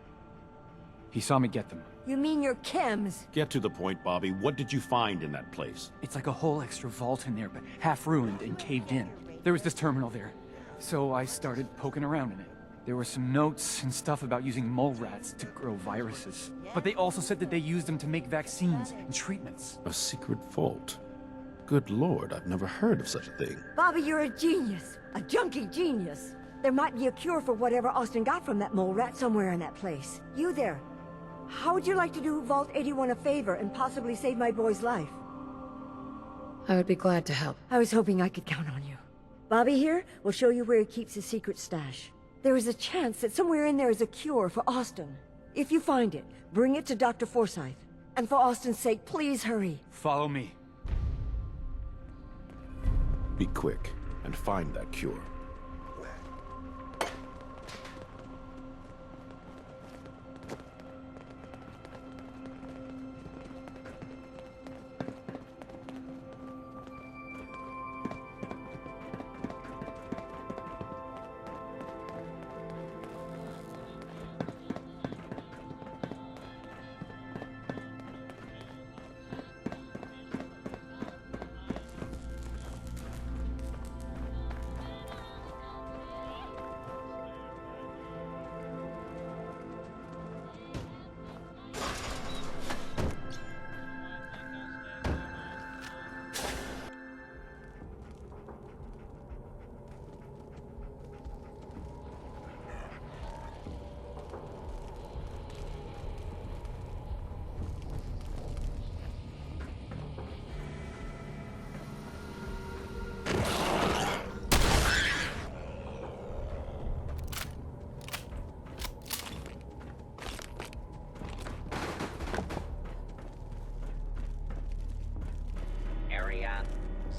He saw me get them. You mean your chems? Get to the point, Bobby. What did you find in that place? It's like a whole extra vault in there, but half ruined and caved in. There was this terminal there, so I started poking around in it. There were some notes and stuff about using mole rats to grow viruses. But they also said that they used them to make vaccines and treatments. A secret vault? Good lord, I've never heard of such a thing. Bobby, you're a genius. A junkie genius. There might be a cure for whatever Austin got from that mole rat somewhere in that place. You there. How would you like to do Vault 81 a favor and possibly save my boy's life? I would be glad to help. I was hoping I could count on you. Bobby here will show you where he keeps his secret stash. There is a chance that somewhere in there is a cure for Austin. If you find it, bring it to Dr. Forsyth. And for Austin's sake, please hurry. Follow me. Be quick and find that cure.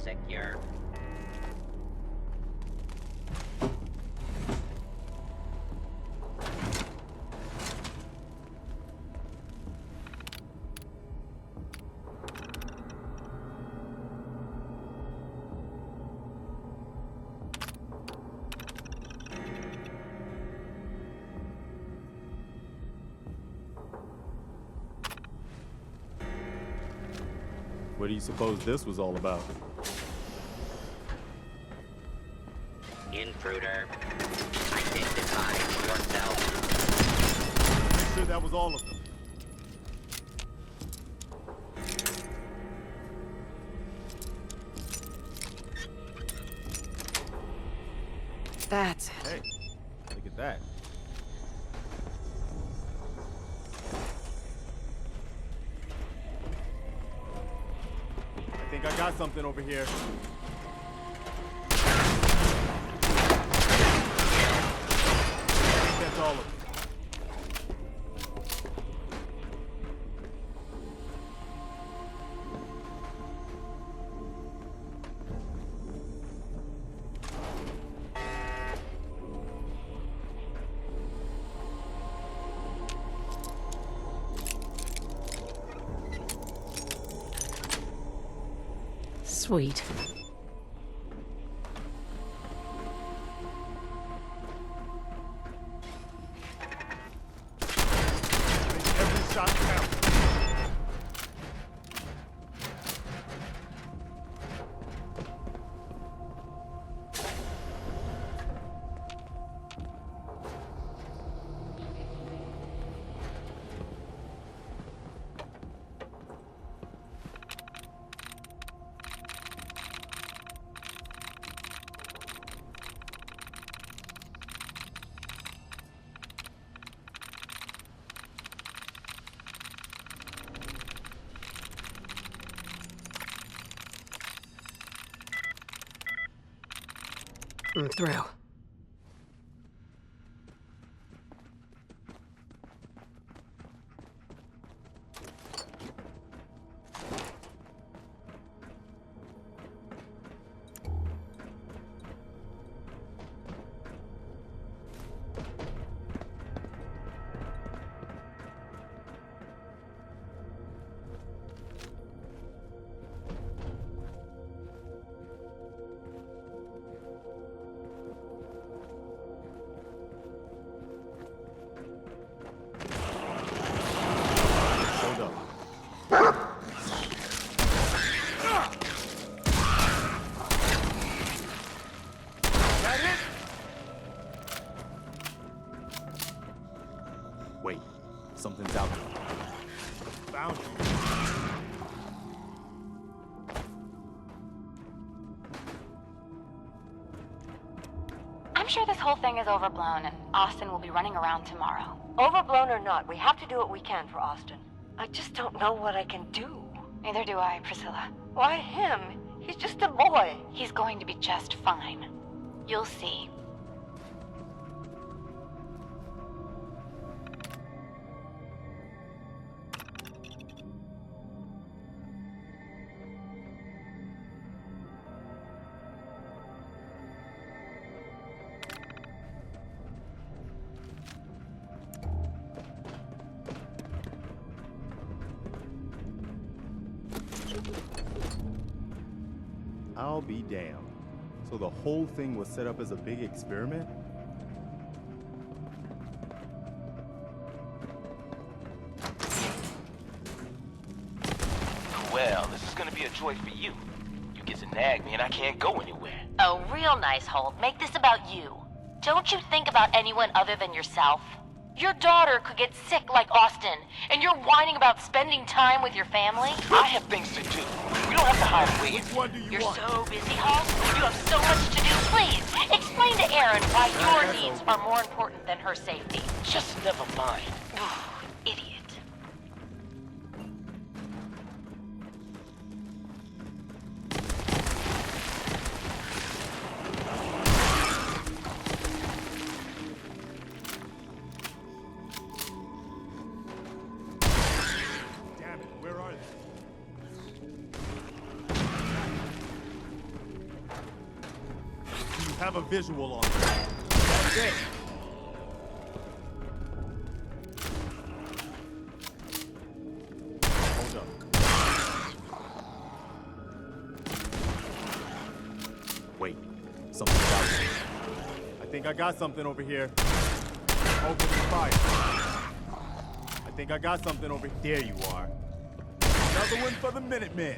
Secure. What do you suppose this was all about? Intruder, identify yourself. Make sure that was all of them. That's it. Hey, look at that. I think I got something over here. That's all of it. Sweet. Every shot counts. I'm through. sure this whole thing is overblown and Austin will be running around tomorrow. Overblown or not, we have to do what we can for Austin. I just don't know what I can do. Neither do I, Priscilla. Why him? He's just a boy. He's going to be just fine. You'll see. I'll be damned. So the whole thing was set up as a big experiment? Well, this is gonna be a joy for you. You get to nag me and I can't go anywhere. Oh, real nice, Holt. Make this about you. Don't you think about anyone other than yourself? Your daughter could get sick like Austin, and you're whining about spending time with your family? I have things to do. We don't have to hide away. Which one do you want? You're so busy, Holt. You have so much to do. Please, explain to Erin why your needs are more important than her safety. Just never mind. Idiot. Have a visual on it. That's it. Hold up. Wait, something's out here. I think I got something over here. Open fire. I think I got something over here. There you are. Another one for the Minutemen.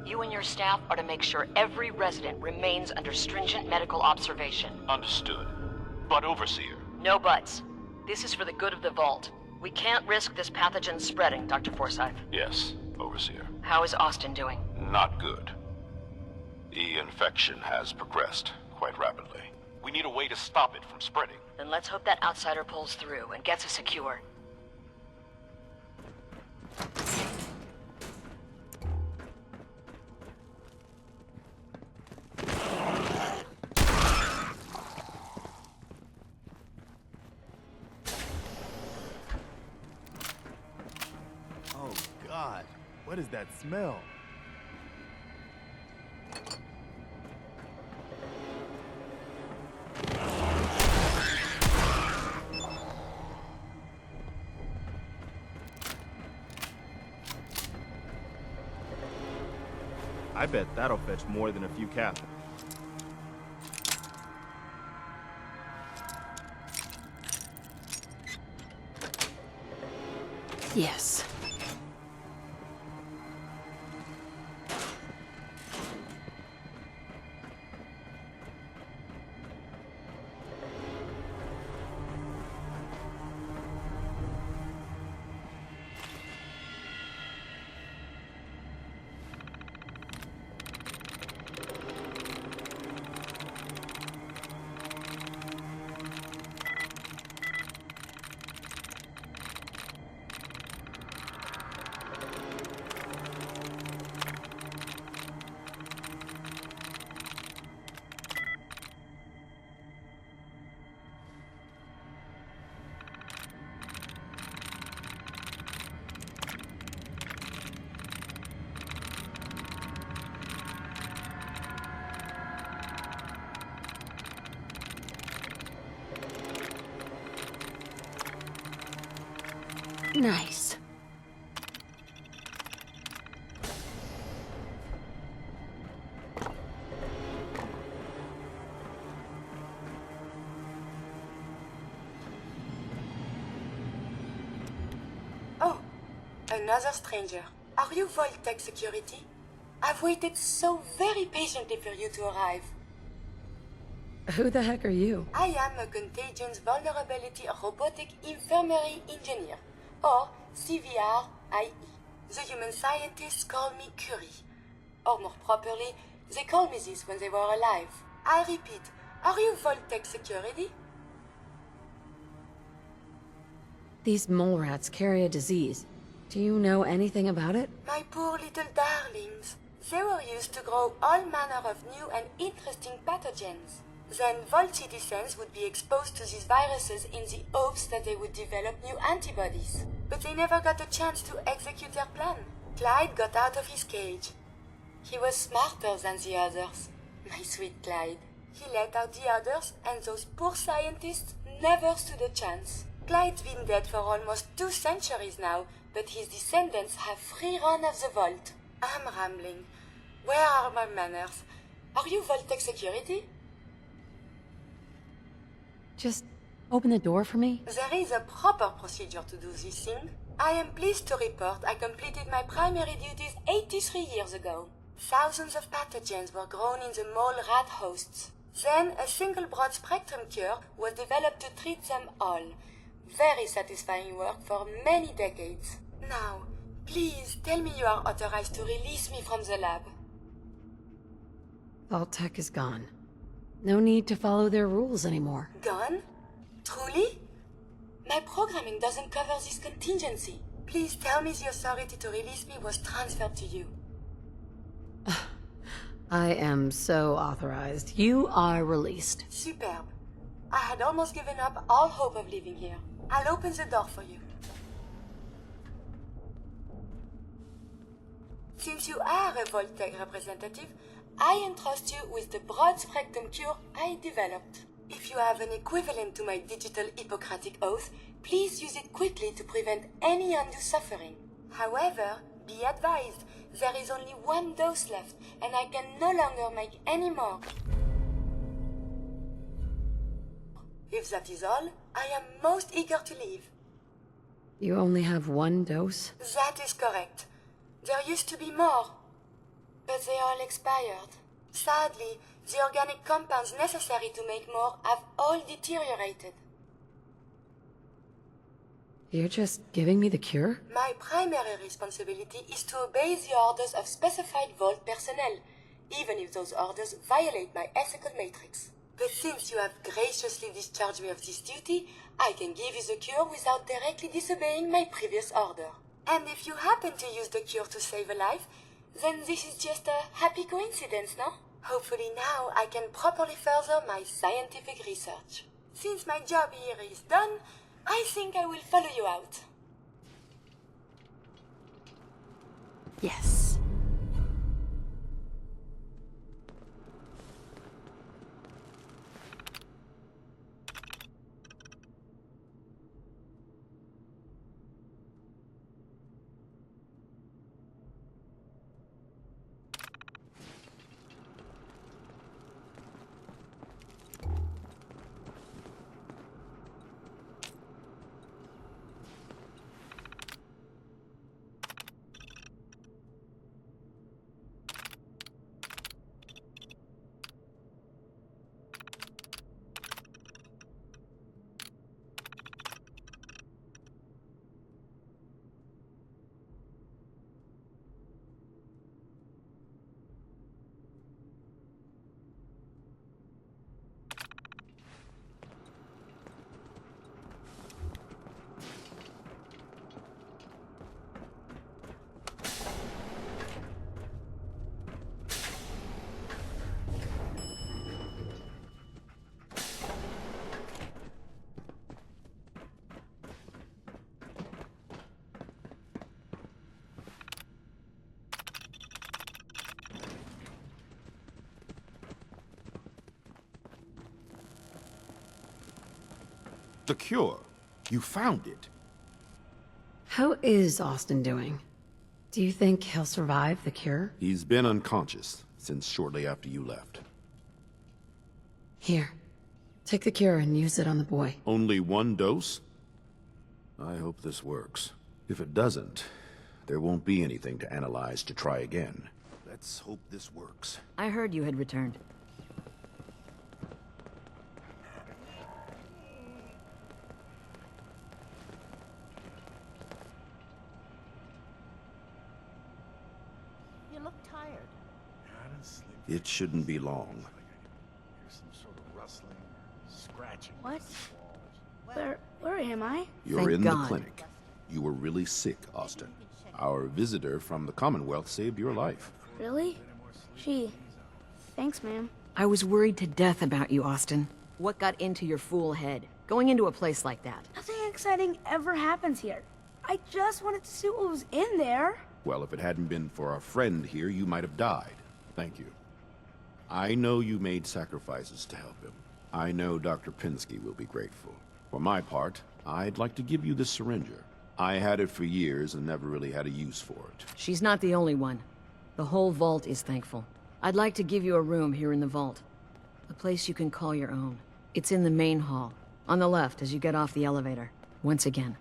You and your staff are to make sure every resident remains under stringent medical observation. Understood. But Overseer. No buts. This is for the good of the Vault. We can't risk this pathogen spreading, Dr. Forsyth. Yes, Overseer. How is Austin doing? Not good. The infection has progressed quite rapidly. We need a way to stop it from spreading. Then let's hope that outsider pulls through and gets us secure. Oh, God. What is that smell? I bet that'll fetch more than a few cap. Yes. Nice. Oh, another stranger. Are you Vault-Tec security? I've waited so very patiently for you to arrive. Who the heck are you? I am a Contagions Vulnerability Robotic Infirmary Engineer, or CVR-IE. The human scientists call me Curie. Or more properly, they called me this when they were alive. I repeat, are you Voltec security? These mole rats carry a disease. Do you know anything about it? My poor little darlings. They were used to grow all manner of new and interesting pathogens. Then Volt citizens would be exposed to these viruses in the hopes that they would develop new antibodies. But they never got a chance to execute their plan. Clyde got out of his cage. He was smarter than the others. My sweet Clyde. He let out the others, and those poor scientists never stood a chance. Clyde's been dead for almost 2 centuries now, but his descendants have free run of the vault. I'm rambling. Where are my manners? Are you Voltec security? Just open the door for me? There is a proper procedure to do this thing. I am pleased to report I completed my primary duties 83 years ago. Thousands of pathogens were grown in the mole rat hosts. Then a single broad-spectrum cure was developed to treat them all. Very satisfying work for many decades. Now, please tell me you are authorized to release me from the lab. Vault-Tec is gone. No need to follow their rules anymore. Gone? Truly? My programming doesn't cover this contingency. Please tell me the authority to release me was transferred to you. I am so authorized. You are released. Superb. I had almost given up all hope of leaving here. I'll open the door for you. Since you are a Voltec representative, I entrust you with the broad-spectrum cure I developed. If you have an equivalent to my digital Hippocratic oath, please use it quickly to prevent any undue suffering. However, be advised, there is only 1 dose left, and I can no longer make any more. If that is all, I am most eager to leave. You only have 1 dose? That is correct. There used to be more, but they all expired. Sadly, the organic compounds necessary to make more have all deteriorated. You're just giving me the cure? My primary responsibility is to obey the orders of specified Vault personnel, even if those orders violate my ethical matrix. But since you have graciously discharged me of this duty, I can give you the cure without directly disobeying my previous order. And if you happen to use the cure to save a life, then this is just a happy coincidence, no? Hopefully now I can properly further my scientific research. Since my job here is done, I think I will follow you out. Yes. The cure. You found it. How is Austin doing? Do you think he'll survive the cure? He's been unconscious since shortly after you left. Here. Take the cure and use it on the boy. Only 1 dose? I hope this works. If it doesn't, there won't be anything to analyze to try again. Let's hope this works. I heard you had returned. It shouldn't be long. What? Where am I? You're in the clinic. You were really sick, Austin. Our visitor from the Commonwealth saved your life. Really? Gee, thanks, ma'am. I was worried to death about you, Austin. What got into your fool head? Going into a place like that? Nothing exciting ever happens here. I just wanted to see what was in there. Well, if it hadn't been for our friend here, you might have died. Thank you. I know you made sacrifices to help him. I know Dr. Pensky will be grateful. For my part, I'd like to give you this syringer. I had it for years and never really had a use for it. She's not the only one. The whole vault is thankful. I'd like to give you a room here in the vault. A place you can call your own. It's in the main hall. On the left as you get off the elevator. Once again,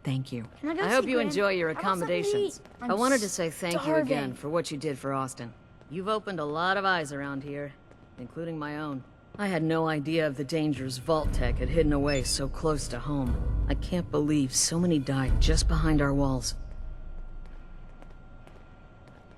thank you. I hope you enjoy your accommodations. I wanted to say thank you again for what you did for Austin. You've opened a lot of eyes around here, including my own. I had no idea of the dangers Vault Tech had hidden away so close to home. I can't believe so many died just behind our walls.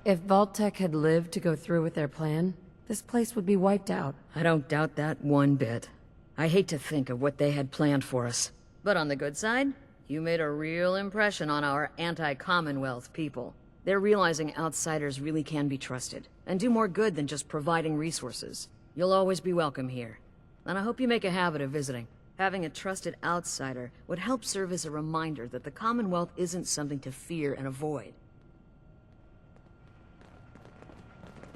If Vault Tech had lived to go through with their plan, this place would be wiped out. I don't doubt that one bit. I hate to think of what they had planned for us. But on the good side, you made a real impression on our anti-Commonwealth people. They're realizing outsiders really can be trusted, and do more good than just providing resources. You'll always be welcome here. And I hope you make a habit of visiting. Having a trusted outsider would help serve as a reminder that the Commonwealth isn't something to fear and avoid.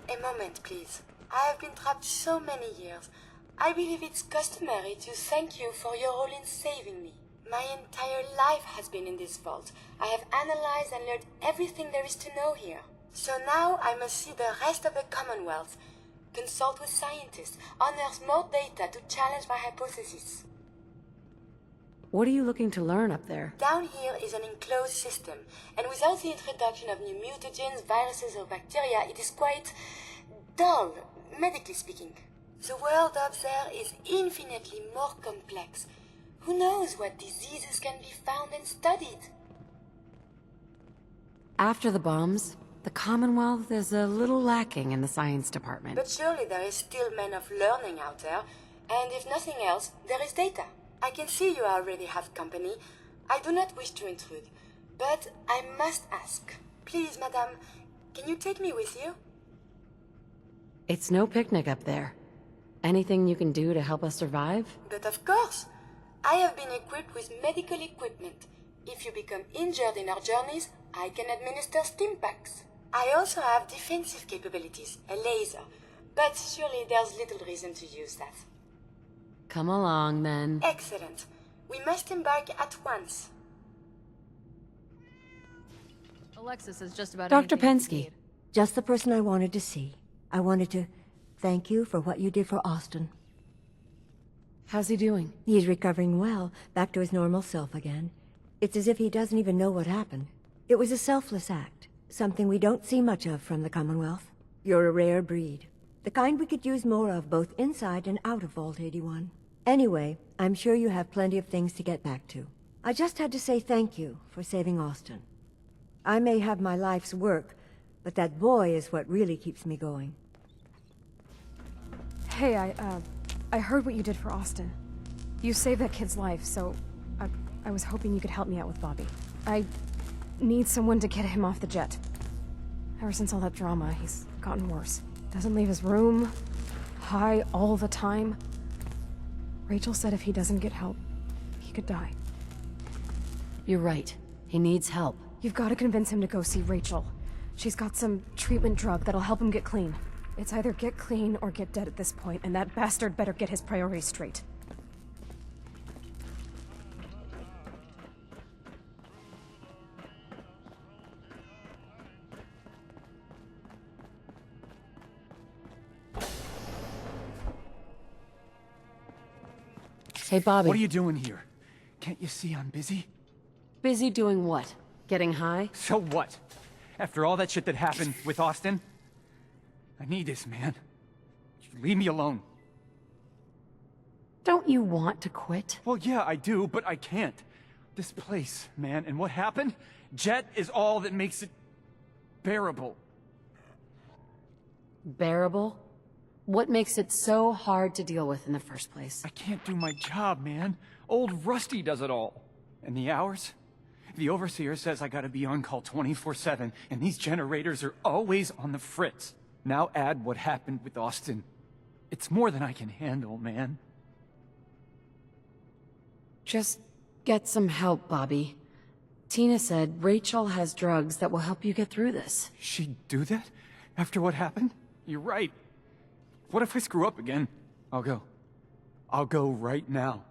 A moment, please. I have been trapped so many years. I believe it's customary to thank you for your role in saving me. My entire life has been in this vault. I have analyzed and learned everything there is to know here. So now I must see the rest of the Commonwealth, consult with scientists, unearth more data to challenge my hypothesis. What are you looking to learn up there? Down here is an enclosed system, and without the introduction of new mutagens, viruses or bacteria, it is quite dull, medically speaking. The world up there is infinitely more complex. Who knows what diseases can be found and studied? After the bombs, the Commonwealth is a little lacking in the science department. But surely there is still men of learning out there, and if nothing else, there is data. I can see you already have company. I do not wish to intrude, but I must ask. Please, madame, can you take me with you? It's no picnic up there. Anything you can do to help us survive? But of course. I have been equipped with medical equipment. If you become injured in our journeys, I can administer stim packs. I also have defensive capabilities, a laser. But surely there's little reason to use that. Come along, then. Excellent. We must embark at once. Alexis is just about Dr. anything you Pensky, need. just the person I wanted to see. I wanted to thank you for what you did for Austin. How's he doing? He's recovering well, back to his normal self again. It's as if he doesn't even know what happened. It was a selfless act, something we don't see much of from the Commonwealth. You're a rare breed, the kind we could use more of both inside and out of Vault 81. Anyway, I'm sure you have plenty of things to get back to. I just had to say thank you for saving Austin. I may have my life's work, but that boy is what really keeps me going. Hey, I heard what you did for Austin. You saved that kid's life, so I was hoping you could help me out with Bobby. I need someone to get him off the jet. Ever since all that drama, he's gotten worse. Doesn't leave his room, high all the time. Rachel said if he doesn't get help, he could die. You're right. He needs help. You've got to convince him to go see Rachel. She's got some treatment drug that'll help him get clean. It's either get clean or get dead at this point, and that bastard better get his priorities straight. Hey, Bobby. What are you doing here? Can't you see I'm busy? Busy doing what? Getting high? So what? After all that shit that happened with Austin? I need this, man. Leave me alone. Don't you want to quit? Well, yeah, I do, but I can't. This place, man, and what happened? Jet is all that makes it bearable. Bearable? What makes it so hard to deal with in the first place? I can't do my job, man. Old Rusty does it all. And the hours? The overseer says I gotta be on call 24/7, and these generators are always on the fritz. Now add what happened with Austin. It's more than I can handle, man. Just get some help, Bobby. Tina said Rachel has drugs that will help you get through this. She'd do that? After what happened? You're right. What if I screw up again? I'll go. I'll go right now.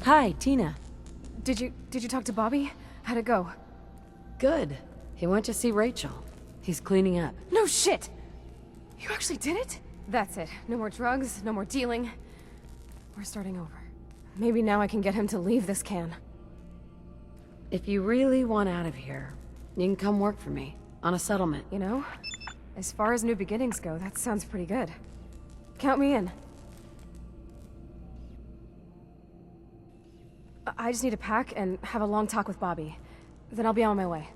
Hi, Tina. Did you talk to Bobby? How'd it go? Good. He went to see Rachel. He's cleaning up. No shit! You actually did it? That's it. No more drugs, no more dealing. We're starting over. Maybe now I can get him to leave this can. If you really want out of here, you can come work for me, on a settlement. You know, as far as new beginnings go, that sounds pretty good. Count me in. I just need to pack and have a long talk with Bobby. Then I'll be on my way.